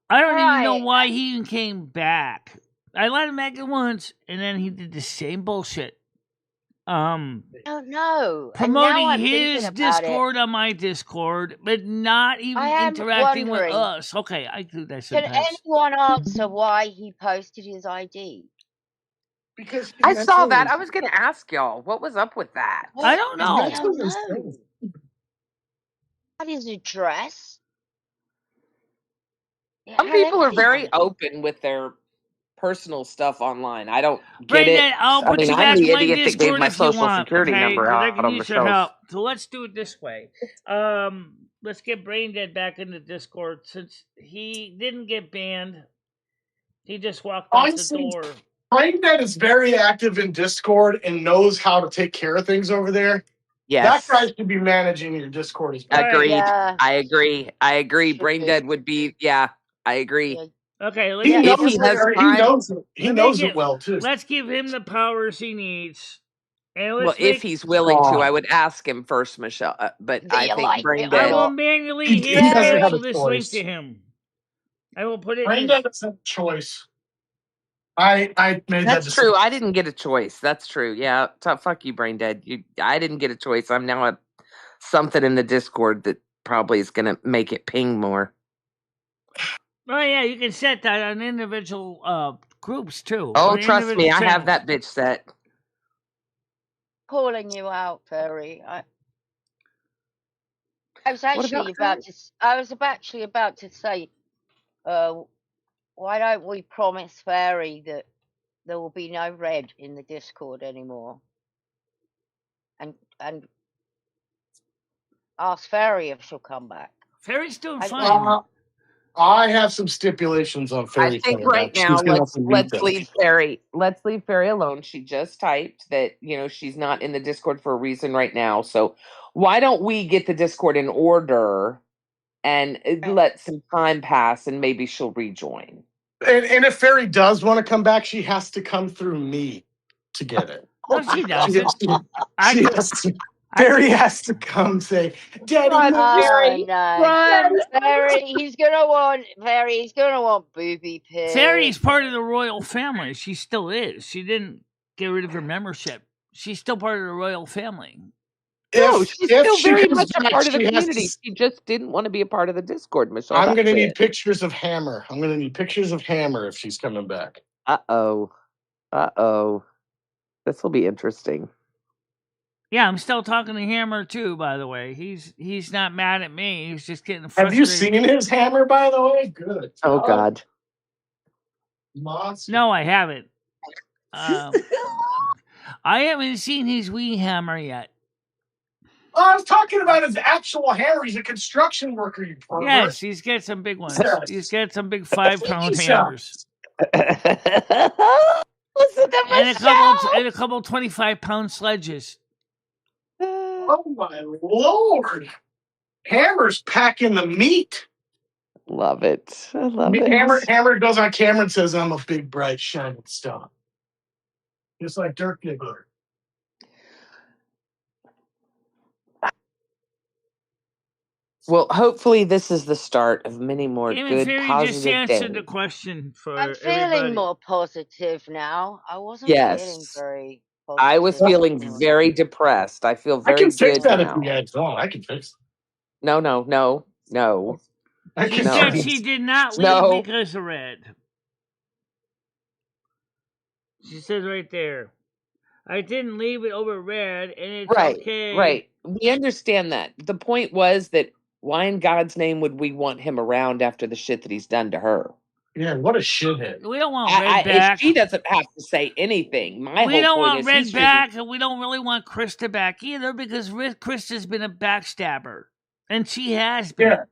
I don't even know why he even came back. I let him back in once, and then he did the same bullshit. I don't know. And Promoting now I'm his thinking about Discord on my Discord, but not even I am interacting with wondering, us. Okay, I do that can sometimes. anyone answer why he posted his ID? Because I saw that. I was going to ask y'all, what was up with that? I don't know. I don't know. What is address? Yeah, Some how did people are he very have it? open with their personal stuff online. I don't get Brandon, it. I'll put you I'm back the in my idiot that gave Discord my if you social want, security okay? number Because I out can on use your Michelle's. help. So let's do it this way. Let's get Braindead back in the Discord since he didn't get banned. He just walked out the door. Braindead is very active in Discord and knows how to take care of things over there. Yes. That guy should be managing your Discord as well. Agreed. Yeah. I agree. Should Brain be. Dead would be, yeah, I agree. Yeah. Okay, He let's knows he has it. He time- knows it. He knows it well too. Let's give him the powers he needs. And Well, let's if he's willing to, I would ask him first, Michelle. But Do I you think like Brain it I Dead. will or manually He doesn't have cancel a this choice. link to him. I will put it in Braindead doesn't have a choice. I made that That's decision. true. I didn't get a choice. That's true. Yeah. Fuck you, Brain Dead. I didn't get a choice. I'm now at something in the Discord that probably is going to make it ping more. Oh yeah, you can set that on individual groups too. Oh, or trust me, individual I have channels. that bitch set. calling you out, Fairy? I was What actually about actually about to say, why don't we promise Fairy that there will be no red in the Discord anymore? And ask Fairy if she'll come back. Fairy's doing I- fine. I have some stipulations on Fairy. I think coming right back. She's now gonna have to read let's them. leave Fairy. Let's leave Fairy alone. She just typed that, she's not in the Discord for a reason right now. So why don't we get the Discord in order and let some time pass and maybe she'll rejoin. And if Fairy does want to come back, she has to come through me to get it. No, she doesn't. Fairy has to come say, "Daddy, Run, Fairy, no. run." He's gonna want booby pics. Fairy's part of the royal family. She still is. She didn't get rid of her membership. She's still part of the royal family. No, she's still very much a back, part of the she has community. to- She just didn't want to be a part of the Discord, Michelle. I'm going to That's need it. pictures of Hammer. I'm going to need pictures of Hammer if she's coming back. Uh-oh. This will be interesting. Yeah, I'm still talking to Hammer too, by the way. He's not mad at me. He's just getting frustrated. Have you seen his Hammer, by the way? Good. Oh, God. Monster. No, I haven't. I haven't seen his wee hammer yet. Oh, I was talking about his actual hammer. He's a construction worker, you pervert. Yes, he's got some big ones. Yes. He's got some big 5-pound Yes. hammers. Listen to And a couple 25-pound sledges. Oh, my Lord. Hammer's packing the meat. Love it. I love it. Hammer goes on camera and says, "I'm a big, bright, shining star." Just like Dirk Diggler. Well, hopefully this is the start of many more Game and good, Fury positive just answered days. the question for I'm feeling everybody. more positive now. I wasn't Yes. feeling very positive. I was feeling very depressed. I feel very I can fix good that now. if you guys want. I can fix it. No. She No. said she did not leave No. because of red. She said right there, I didn't leave it over red, and it's okay. Right. We understand that. The point was that why in God's name would we want him around after the shit that he's done to her? Yeah, what a shithead. We don't want red back. She doesn't have to say anything. We don't want red back, and we don't really want Krista back either, because Krista's been a backstabber. And she has been. Yeah.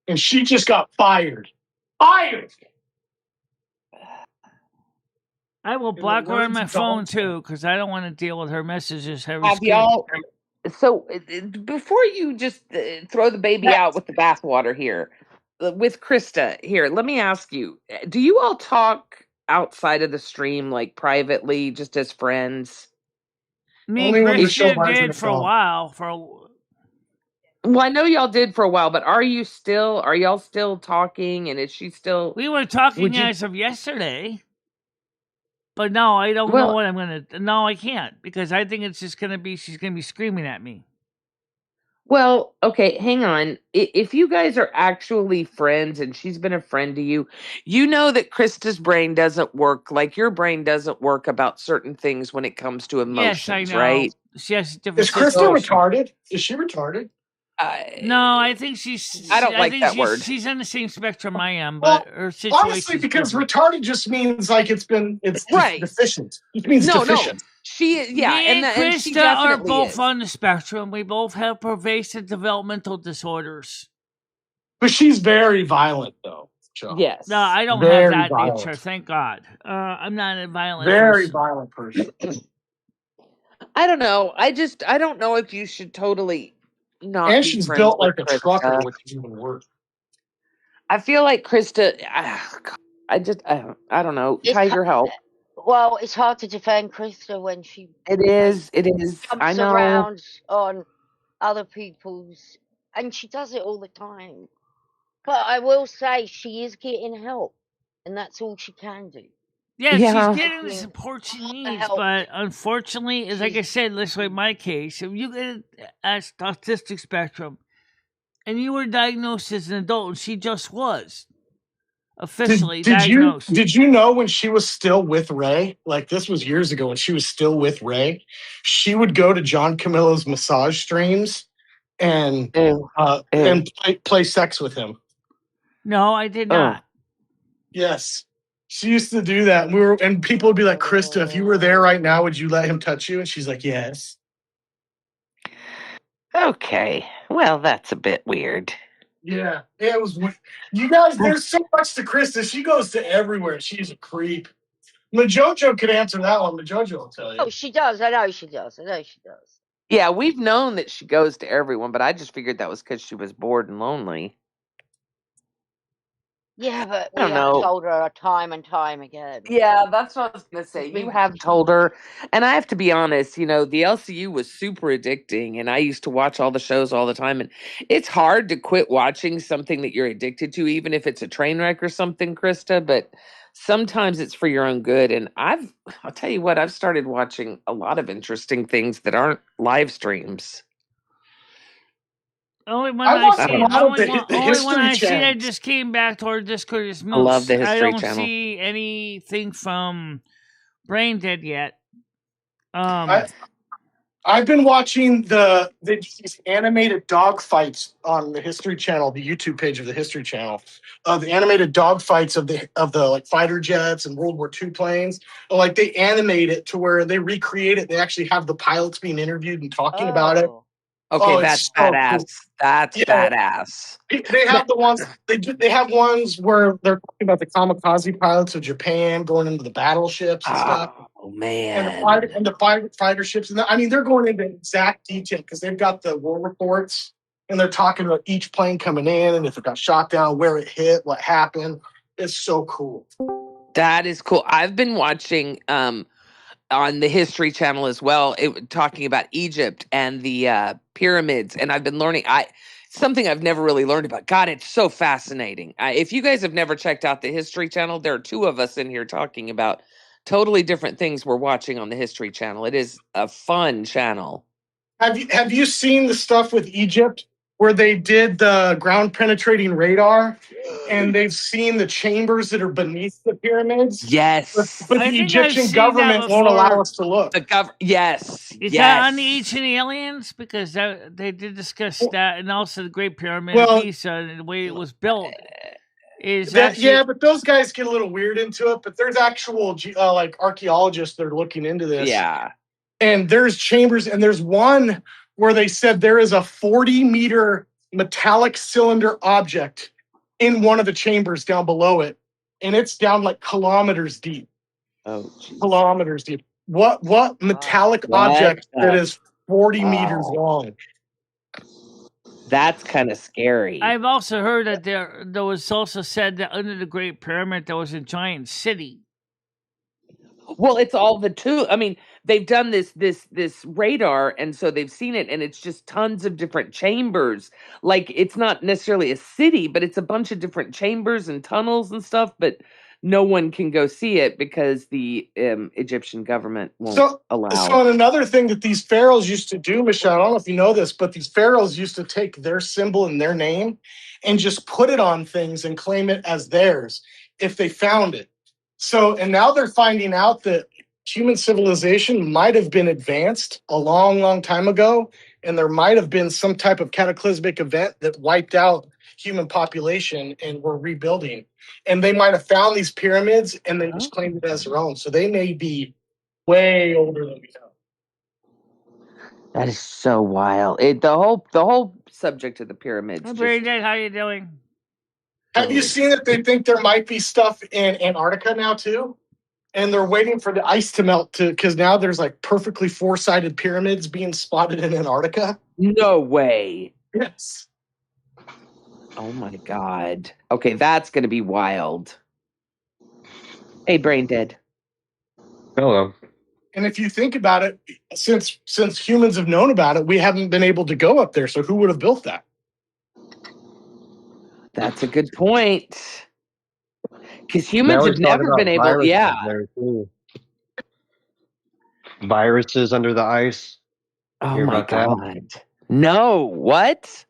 And she just got fired. Fired! I will block her on my phone too, because I don't want to deal with her messages. Have y'all? So before you just throw the baby out with the bathwater here, with Krista here, let me ask you: do you all talk outside of the stream, like privately, just as friends? Me and Krista did for a while. Well, I know y'all did for a while, but are y'all still talking? And is she still? We were talking Would you? as of yesterday, but no, I don't know Well, what I'm gonna. No, I can't because I think it's just gonna be. She's gonna be screaming at me. well, okay, hang on. If you guys are actually friends and she's been a friend to you, you know that Krista's brain doesn't work like your brain doesn't work about certain things when it comes to Yes, I emotions, know. right? She has a different Is Krista So, situation. retarded? Is she retarded? No, I think she's. I don't I like think that word. she's on the same spectrum I am, Well, but her honestly, situation's because different. retarded just means like it's just Right. deficient. It means No, deficient. yeah, Me and and she Krista are definitely both is. on the spectrum. We both have pervasive developmental disorders. But she's very violent, though. Joe. Yes. No, I don't have Very that violent. nature, thank God. I'm not a violent Very person. violent person. I don't know. I don't know if you should totally not And be she's friends built with like a trucker, Krista. which is even worse. I feel like Krista. I don't know. It's Tiger help. well, it's hard to defend Krista when she It is. It is. I jumps know. around on other people's, and she does it all the time. But I will say she is getting help, and that's all she can do. Yeah, Yeah. she's getting the Getting support she all the needs, help but unfortunately, like I she's said, let's like my case, if you get a autistic spectrum and you were diagnosed as an adult, and she just was officially diagnosed. Did you know when she was still with Ray? Like this was years ago when she was still with Ray, she would go to John Camillo's massage streams and Ew. and play sex with him. No, I did Oh. not. Yes. She used to do that. And people would be like, Krista, if you were there right now, would you let him touch you? And she's like, yes. Okay. Well, that's a bit weird. Yeah. It was you guys, there's so much to Krista. She goes to everywhere. She's a creep. Majojo could answer that one. Majojo will tell you. Oh, she does. I know she does. I know she does. Yeah, we've known that she goes to everyone, but I just figured that was because she was bored and lonely. Yeah, but I we don't have know. told her time and time again. Yeah, that's what I was going to say. You have told her. And I have to be honest, the LCU was super addicting. And I used to watch all the shows all the time. And it's hard to quit watching something that you're addicted to, even if it's a train wreck or something, Krista. But sometimes it's for your own good. And I'll tell you what, I've started watching a lot of interesting things that aren't live streams. Only one I see, the only one I History see that Channel. just came back to our Discord is Moose. I love the I History don't Channel. see anything from Brain Dead yet. I've been watching these animated dog fights on the History Channel, the YouTube page of the History Channel, the animated dog fights of the like fighter jets and World War II planes. Like they animate it to where they recreate it. They actually have the pilots being interviewed and talking about it. Okay, that's so badass. cool. That's badass. They have the ones they have ones where they're talking about the kamikaze pilots of Japan going into the battleships and stuff. Oh man! And the fighter ships, and I mean they're going into exact detail because they've got the war reports, and they're talking about each plane coming in and if it got shot down, where it hit, what happened. It's so cool. That is cool. I've been watching on the History Channel as well, talking about Egypt and the pyramids, and I've been learning. Something I've never really learned about. God, it's so fascinating. If you guys have never checked out the History Channel, there are two of us in here talking about totally different things we're watching on the History Channel. It is a fun channel. Have you seen the stuff with Egypt where they did the ground penetrating radar and they've seen the chambers that are beneath the pyramids? Yes. But the Egyptian government won't allow us to look. Yes. Is that on the Ancient Aliens? Because they did discuss that, and also the Great Pyramid of Giza and the way it was built. But those guys get a little weird into it. But there's actual like archaeologists that are looking into this. Yeah. And there's chambers, and there's one where they said there is a 40-meter metallic cylinder object in one of the chambers down below it, and it's down like kilometers deep. Oh, geez. Kilometers deep. What metallic object that is 40 meters long? That's kind of scary. I've also heard that there was also said that under the Great Pyramid there was a giant city. Well, it's all the two. I mean, they've done this radar, and so they've seen it, and it's just tons of different chambers. Like, it's not necessarily a city, but it's a bunch of different chambers and tunnels and stuff, but no one can go see it because the Egyptian government won't allow. So another thing that these pharaohs used to do, Michelle, I don't know if you know this, but these pharaohs used to take their symbol and their name and just put it on things and claim it as theirs if they found it. So, and now they're finding out that human civilization might have been advanced a long, long time ago, and there might have been some type of cataclysmic event that wiped out human population and we're rebuilding. And they might have found these pyramids and they just claimed it as their own. So they may be way older than we know. That is so wild. The whole subject of the pyramids. Hey, Brandon, how you doing? Have you seen that they think there might be stuff in Antarctica now too? And they're waiting for the ice to melt because now there's like perfectly four-sided pyramids being spotted in Antarctica. No way. Yes. Oh my God. Okay, that's gonna be wild. Hey, Brain Dead. Hello. And if you think about it, since humans have known about it, we haven't been able to go up there. So who would have built that? That's a good point. Because humans have never been able. Yeah. There too. Viruses under the ice. Oh my God. No. What?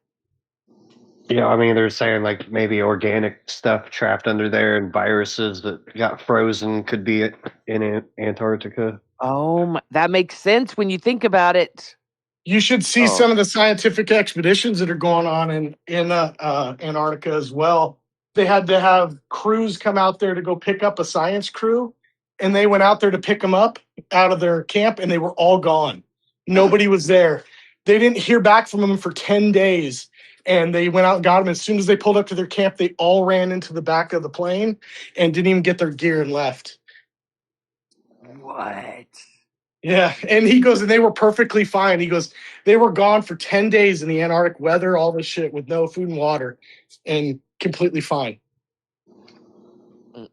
Yeah, I mean, they're saying like maybe organic stuff trapped under there and viruses that got frozen could be in Antarctica. Oh, that makes sense when you think about it. You should see some of the scientific expeditions that are going on in Antarctica as well. They had to have crews come out there to go pick up a science crew, and they went out there to pick them up out of their camp, and they were all gone. Nobody was there. They didn't hear back from them for 10 days, and they went out and got them. As soon as they pulled up to their camp, they all ran into the back of the plane and didn't even get their gear and left. What? Yeah, and he goes, and they were perfectly fine. He goes, they were gone for 10 days in the Antarctic weather, all this shit with no food and water, and completely fine. It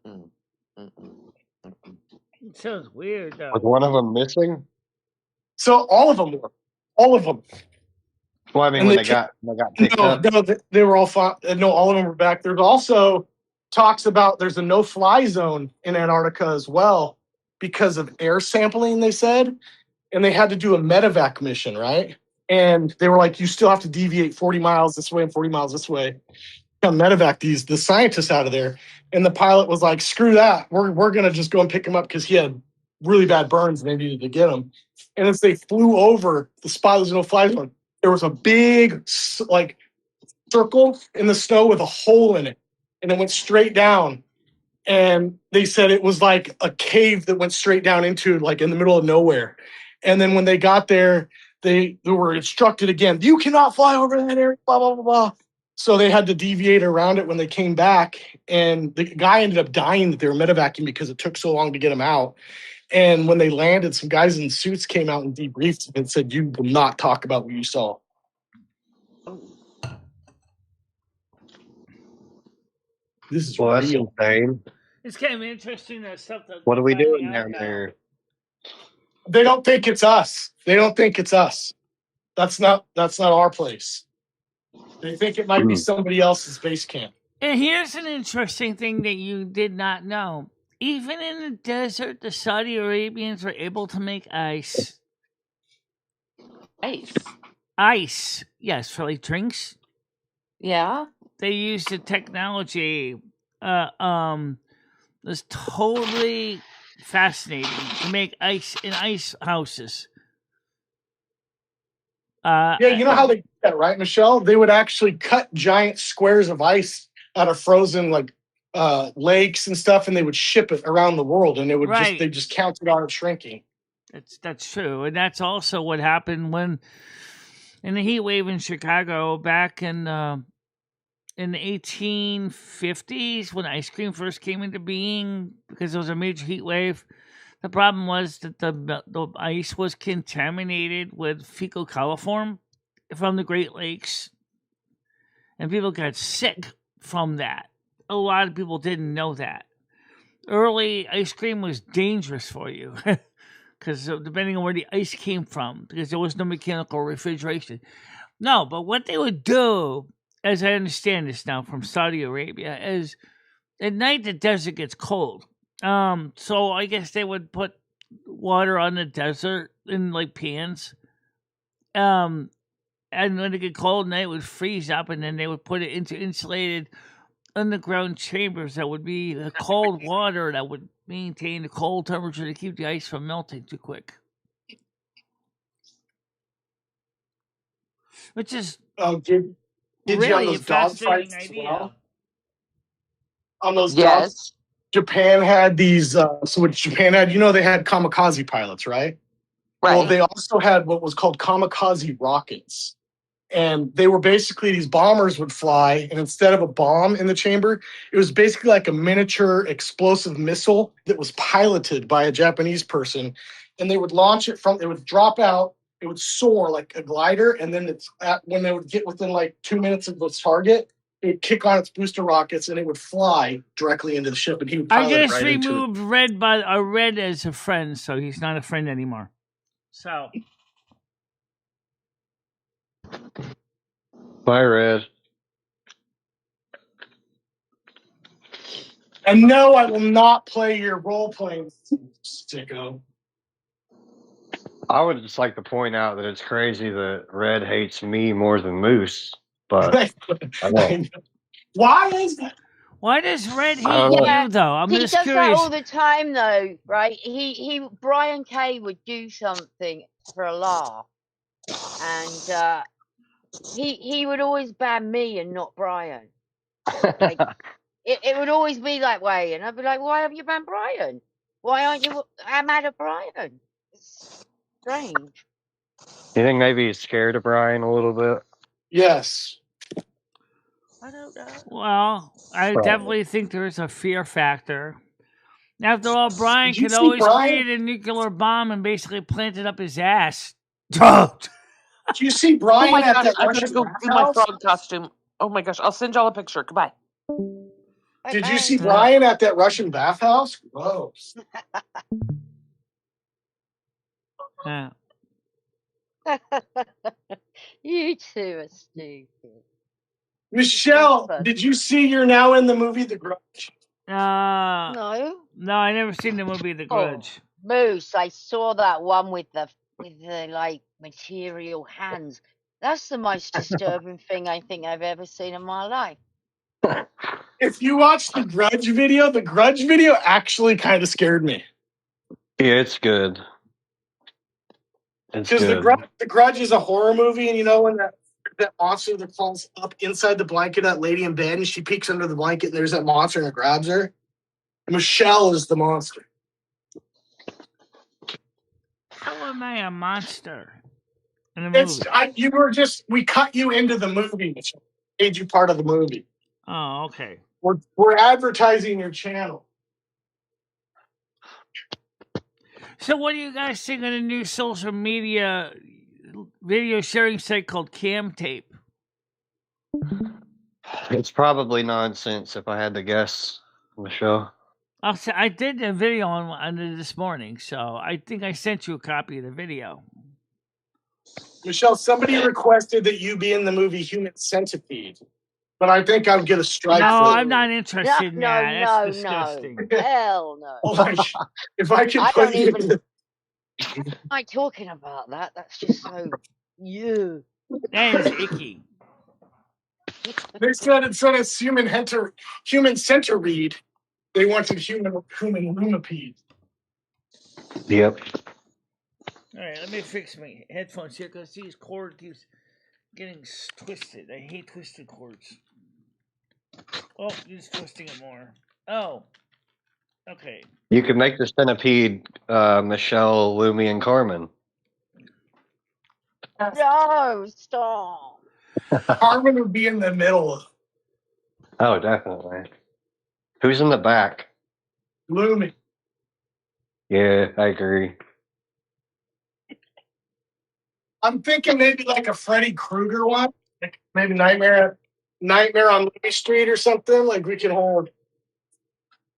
sounds weird, though. Was one of them missing? So all of them were. All of them. Well, I mean, when they got picked up? No, they were all fine. No, all of them were back. There's also talks about there's a no-fly zone in Antarctica as well because of air sampling, they said. And they had to do a medevac mission, right? And they were like, you still have to deviate 40 miles this way and 40 miles this way. Come medevac the scientists out of there. And the pilot was like, screw that. We're going to just go and pick him up because he had really bad burns and they needed to get him. And as they flew over the spot, there's no fly zone. There was a big like circle in the snow with a hole in it. And it went straight down. And they said it was like a cave that went straight down into like in the middle of nowhere. And then when they got there, they were instructed again, you cannot fly over that area, blah, blah, blah, blah. So they had to deviate around it when they came back. And the guy ended up dying that they were medevacing because it took so long to get him out. And when they landed, some guys in suits came out and debriefed and said, you will not talk about what you saw. This is that's insane. It's kind of interesting that stuff. What are we doing down there? They don't think it's us. They don't think it's us. That's not our place. They think it might be somebody else's base camp. And here's an interesting thing that you did not know. Even in the desert, the Saudi Arabians were able to make ice. Ice. Yes, for like drinks. Yeah. They used the technology. It's totally fascinating to make ice in ice houses. Yeah, you know how they do that, right, Michelle? They would actually cut giant squares of ice out of frozen like lakes and stuff, and they would ship it around the world, and it would they just counted on it shrinking. That's true, and that's also what happened when in the heat wave in Chicago back in the 1850s when ice cream first came into being because there was a major heat wave. The problem was that the ice was contaminated with fecal coliform from the Great Lakes, and people got sick from that. A lot of people didn't know that. Early ice cream was dangerous for you because because depending on where the ice came from, because there was no mechanical refrigeration. No, but what they would do, as I understand this now from Saudi Arabia, is at night the desert gets cold. So I guess they would put water on the desert in like pans. And when it get cold, night it would freeze up, and then they would put it into insulated underground chambers that would be cold water that would maintain the cold temperature to keep the ice from melting too quick. Which is Did really you on a those dog fascinating fights as idea. well? On those dogs, Yes. Japan had these. So what Japan had, they had kamikaze pilots, right? Well, Right. they also had what was called kamikaze rockets. And they were basically these bombers would fly, and instead of a bomb in the chamber, it was basically like a miniature explosive missile that was piloted by a Japanese person. And they would launch it it would drop out, it would soar like a glider, and then when they would get within like 2 minutes of its target, it would kick on its booster rockets and it would fly directly into the ship, and he would I pilot it just right into it. removed Red as a friend, so he's not a friend anymore. So Bye, Red. And no, I will not play your role-playing sicko. I would just like to point out that it's crazy that Red hates me more than Moose, but I won't. Why is that? why does Red I don't hate know. you though? I'm He just does that curious. all the time, though, right? Brian Kay would do something for a laugh, and he would always ban me and not Brian. Like it would always be that way, and I'd be like, "Why have you banned Brian? Why aren't you? I'm mad at Brian." It's strange. You think maybe he's scared of Brian a little bit? Yes. I don't know. Well, I Probably. definitely think there's a fear factor. After all, Brian Did you could see always Brian? create a nuclear bomb and basically plant it up his ass. Oh, Do you see Oh Brian my at gosh, that I gotta Russian go do my bathhouse? frog costume. Oh my gosh, I'll send y'all a picture. Goodbye. Did you see Bye. Brian at that Russian bathhouse? Gross. yeah. You two are stupid. Michelle, Fun. did you see you're now in the movie The Grudge? No. No, I never seen the movie The Grudge. Moose, I saw that one with the like material hands. That's the most disturbing thing I think I've ever seen in my life. If you watch the Grudge video actually kind of scared me. Yeah, it's good. It's Because good. the Grudge is a horror movie, and when that monster that falls up inside the blanket, that lady in bed, and she peeks under the blanket, and there's that monster, and it grabs her. Michelle is the monster. How am I a monster in a movie? We cut you into the movie, Michelle. Made you part of the movie. Oh, okay. We're advertising your channel. So, what do you guys think of the new social media video sharing site called Camtape? It's probably nonsense if I had to guess, Michelle. I did a video on it this morning, so I think I sent you a copy of the video. Michelle, somebody requested that you be in the movie Human Centipede, but I think I would get a strike No, for it. I'm not interested in that. That's disgusting. No. Hell no. If I can I put don't you even- in the... I'm not talking about that. That's just so you. That is icky. They said instead of human centipede, they wanted human lumipede. Yep. All right, let me fix my headphones here because these cord keeps getting twisted. I hate twisted cords. Oh, he's twisting it more. Oh, okay. You could make the centipede Michelle, Lumi, and Carmen. No, stop. Carmen would be in the middle. Oh, definitely. Who's in the back? Lumi. Yeah, I agree. I'm thinking maybe like a Freddy Krueger one, like maybe Nightmare on Movie Street or something. Like we can hold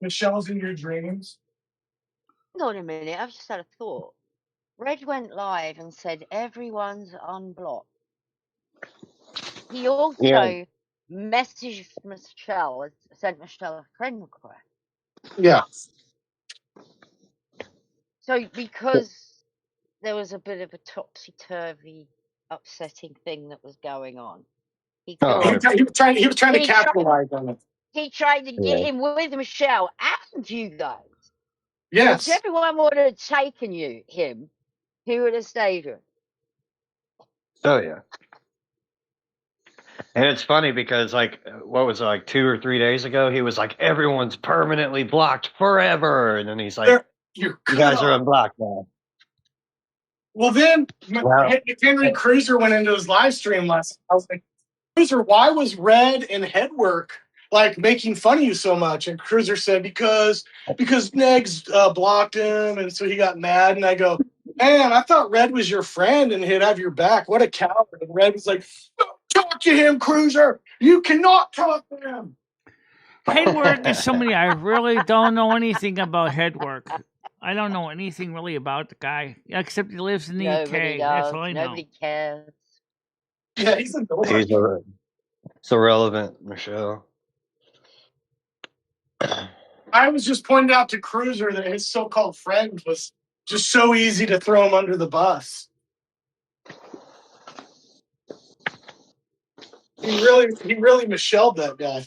Michelle's in your dreams. Hang on a minute. I've just had a thought. Red went live and said everyone's unblocked. He also messaged Michelle, sent Michelle a friend request. Yeah. So because there was a bit of a topsy-turvy, upsetting thing that was going on, he Oh, thought He was trying to he tried, capitalize on it. he tried to get him with Michelle and you guys. If Yes. everyone would have taken him, he would have stayed with. Oh yeah. And it's funny because like what was it, like 2 or 3 days ago he was like everyone's permanently blocked forever, and then he's like you guys are unblocked now. Well, then Wow. Henry Cruiser went into his live stream last night. I was like, Cruiser, why was Red and Headwork like making fun of you so much? And Cruiser said, because Negs blocked him, and so he got mad. And I go, man, I thought Red was your friend and he'd have your back. What a coward. And Red was like, don't talk to him, Cruiser. You cannot talk to him. Headwork is somebody I really don't know anything about. Headwork. I don't know anything really about the guy, except he lives in the Nobody UK. does. That's all I know. Nobody cares. Yeah, he's a It's irrelevant, Michelle. I was just pointing out to Cruiser that his so-called friend was just so easy to throw him under the bus. He really Michelle'd that guy.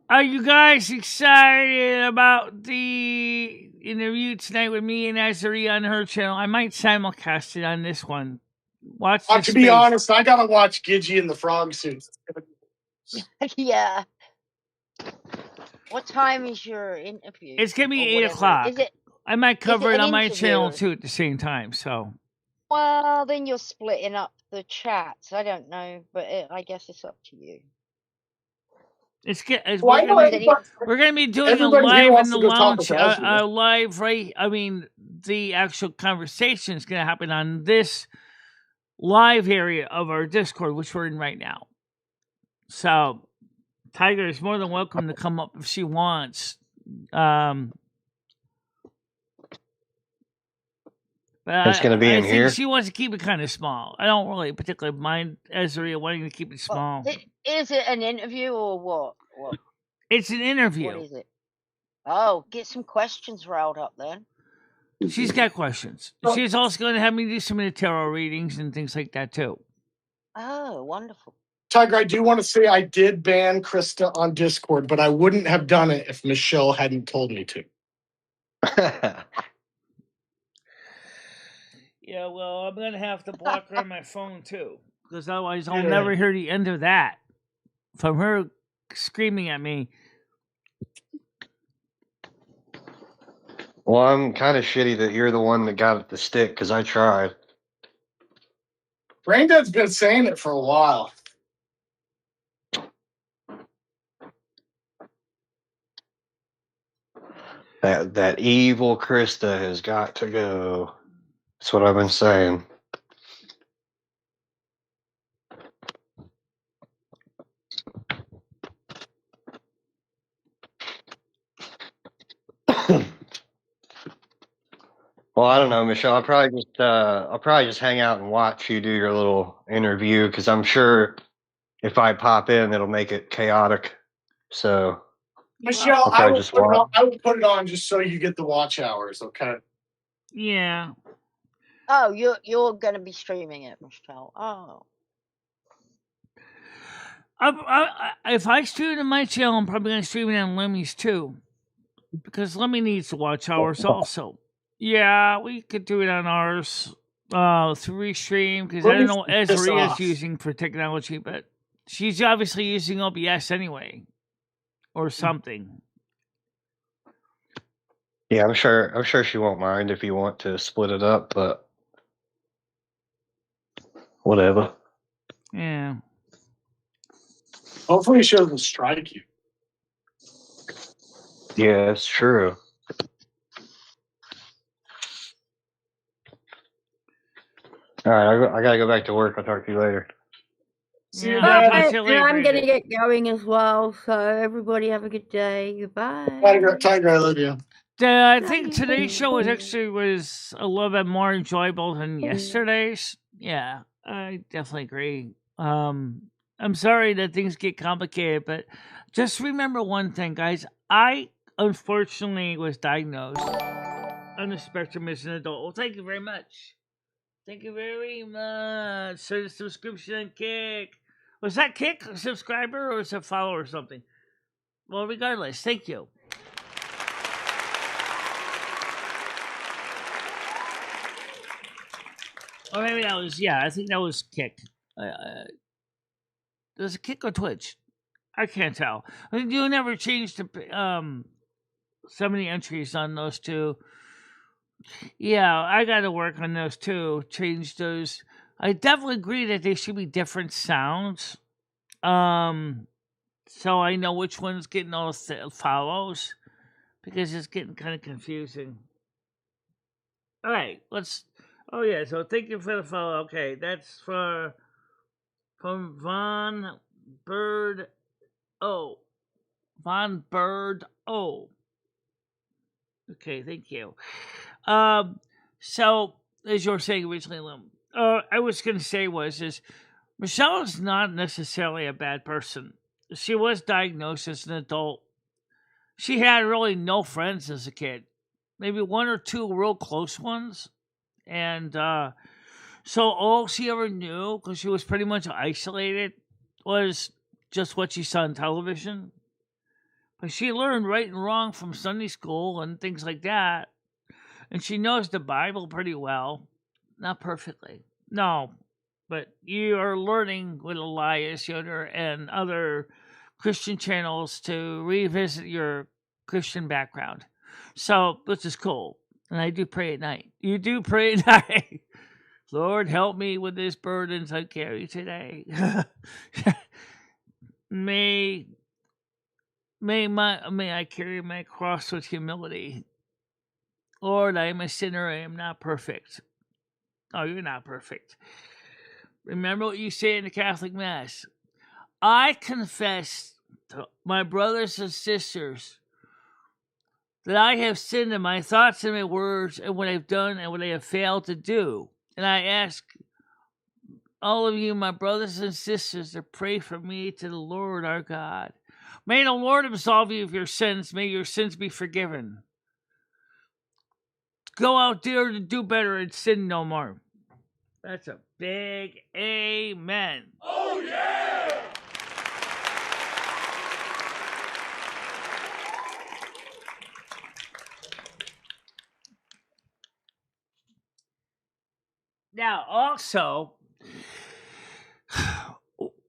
Are you guys excited about the interview tonight with me and Aaria on her channel? I might simulcast it on this one. Watch this. To be honest, I gotta watch Gidgey in the frog suit. Yeah. What time is your interview? It's gonna be Or 8 o'clock. Is it? I might cover it it an on my interview? channel too at the same time. So, Well, then you're splitting up the chats. I don't know, but I guess it's up to you. We're gonna be doing a everybody here live wants in the to go talk lounge. with Ezra. Live, right? I mean, the actual conversation is gonna happen on this live area of our Discord, which we're in right now. So, Tiger is more than welcome to come up if she wants. But It's going to be in think here. she wants to keep it kind of small. I don't really particularly mind Aaria wanting to keep it small. Is it an interview or what? It's an interview. What is it? Oh, get some questions riled up then. She's got questions. She's also going to have me do some of the tarot readings and things like that too. Oh, wonderful. Tiger, I do want to say I did ban Krista on Discord, but I wouldn't have done it if Michelle hadn't told me to. Yeah, well, I'm going to have to block her on my phone too, because otherwise I'll never hear the end of that from her screaming at me. Well, I'm kind of shitty that you're the one that got the stick, because I tried. Braindad's been saying it for a while. That evil Krista has got to go. That's what I've been saying. Well, I don't know, Michelle. I'll probably just hang out and watch you do your little interview, because I'm sure if I pop in, it'll make it chaotic. So, Michelle, I would put it on just so you get the watch hours. Okay. Yeah. Oh, you're going to be streaming it, Michelle. Oh. If I stream it on my channel, I'm probably going to stream it on Lemmy's too, because Lemmy needs to watch hours also. Yeah, we could do it on ours through Restream, because I don't know what Aaria is using for technology, but she's obviously using OBS anyway, or something. yeah, I'm sure she won't mind if you want to split it up, but whatever. Yeah. Hopefully she doesn't strike you. Yeah, it's true. All right, I gotta go back to work. I'll talk to you later. See you, Yeah, Dad. talk to you And later, I'm going to Brandon. get going as well. So everybody have a good day. Goodbye. Tiger, I love you. I Love think you. today's show was a little bit more enjoyable than yesterday's. Yeah, I definitely agree. I'm sorry that things get complicated, but just remember one thing, guys. I unfortunately was diagnosed on the spectrum as an adult. Well, thank you very much. Thank you very much for the subscription and Kick. Was that Kick a subscriber or was it a follow or something? Well, regardless, thank you. Or maybe that was, I think that was Kick. There's a Kick or Twitch. I can't tell. I think you never changed so many entries on those two. Yeah, I got to work on those too. Change those. I definitely agree that they should be different sounds. So I know which one's getting all follows because it's getting kind of confusing. All right, let's. Oh yeah, so thank you for the follow. Okay, that's from Von Bird. Oh, Von Bird. Oh. Okay, thank you. So as you were saying originally, I was going to say is Michelle is not necessarily a bad person. She was diagnosed as an adult. She had really no friends as a kid, maybe one or two real close ones, and so all she ever knew, because she was pretty much isolated, was just what she saw on television. But she learned right and wrong from Sunday school and things like that. And she knows the Bible pretty well. Not perfectly. No. But you are learning with Elias Yoder and other Christian channels to revisit your Christian background. So, which is cool. And I do pray at night. You do pray at night. Lord, help me with these burdens I carry today. may I carry my cross with humility. Lord, I am a sinner. I am not perfect. Oh, you're not perfect. Remember what you say in the Catholic Mass. I confess to my brothers and sisters that I have sinned in my thoughts and my words and what I've done and what I have failed to do. And I ask all of you, my brothers and sisters, to pray for me to the Lord our God. May the Lord absolve you of your sins. May your sins be forgiven. Go out there to do better and sin no more. That's a big amen. Oh, yeah! Now, also,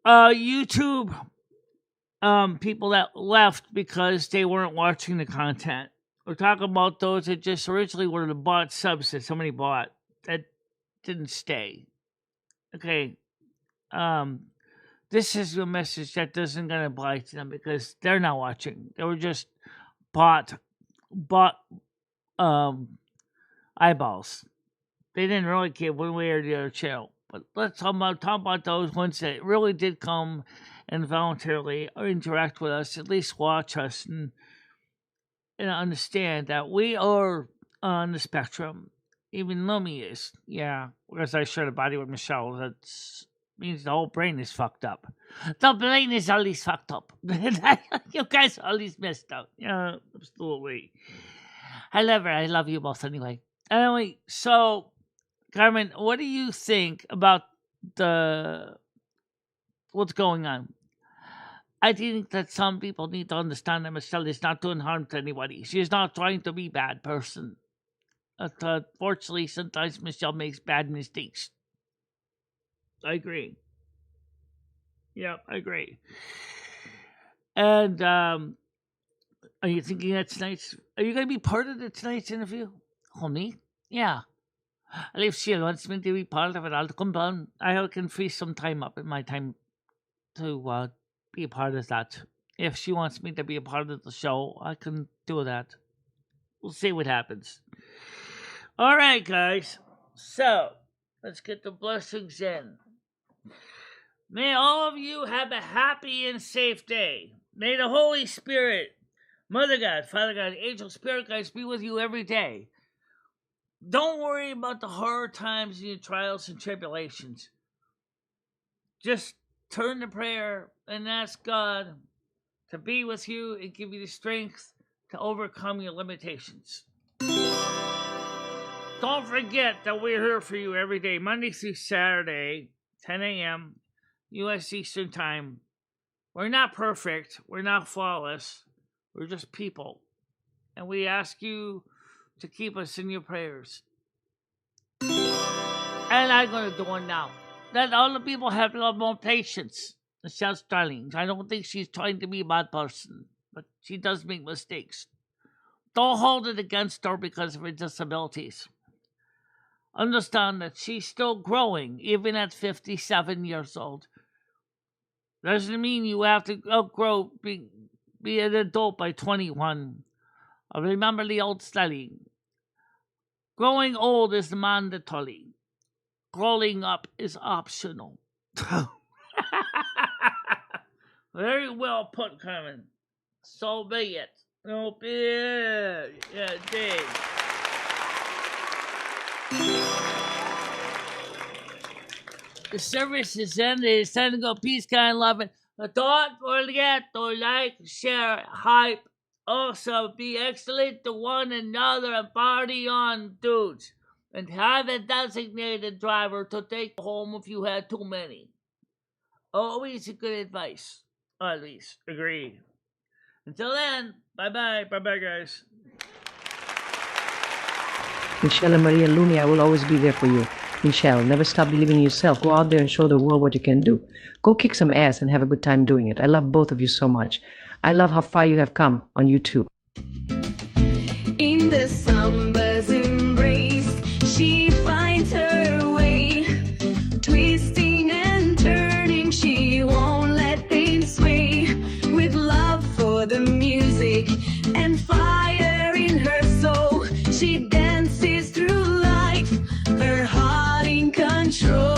YouTube people that left because they weren't watching the content. We're talking about those that just originally were the bought subs that somebody bought that didn't stay. Okay. This is a message that doesn't gonna apply to them because they're not watching. They were just bought eyeballs. They didn't really care one way or the other channel. But let's talk about those ones that really did come and voluntarily interact with us, at least watch us and understand that we are on the spectrum. Even Lumi is, yeah, because I shared a body with Michelle. That means the whole brain is fucked up. The brain is always fucked up. You guys are always messed up. Yeah, absolutely. However, I love you both anyway. Anyway, so Carmen, what do you think about what's going on? I think that some people need to understand that Michelle is not doing harm to anybody. She's not trying to be a bad person. Unfortunately, sometimes Michelle makes bad mistakes. I agree. Yeah, I agree. And are you thinking that tonight's? Are you going to be part of tonight's interview? Honey? Yeah. And if she wants me to be part of it, I'll come down. I can free some time up in my time to be a part of that. If she wants me to be a part of the show, I can do that. We'll see what happens. All right, guys. So, Let's get the blessings in. May all of you have a happy and safe day. May the Holy Spirit, Mother God, Father God, Angel, Spirit guides be with you every day. Don't worry about the hard times and your trials and tribulations. Just turn to prayer and ask God to be with you and give you the strength to overcome your limitations. Don't forget that we're here for you every day, Monday through Saturday, 10 a.m., U.S. Eastern Time. We're not perfect. We're not flawless. We're just people. And we ask you to keep us in your prayers. And I'm going to do it now. Let all the people have a lot more patience. Michelle's darling. I don't think she's trying to be a bad person, but she does make mistakes. Don't hold it against her because of her disabilities. Understand that she's still growing, even at 57 years old. Doesn't mean you have to outgrow, be an adult by 21. I remember the old study. Growing old is mandatory. Growing up is optional. Very well put, Carmen. So be it. Oh, yeah, Dave. The service is ended. It's time to go. Peace, kind, love, and don't forget to like, share, hype. Also, be excellent to one another and party on, dudes. And have a designated driver to take home if you had too many. Always a good advice. Always. Agreed. Until then, bye-bye. Bye-bye, guys. Michelle Marie Dalene, I will always be there for you. Michelle, never stop believing in yourself. Go out there and show the world what you can do. Go kick some ass and have a good time doing it. I love both of you so much. I love how far you have come on YouTube. In the summer's embrace, she finds her way. Twisting and turning, she won't let things sway. With love for the music and fire in her soul, she dances through life, her heart in control.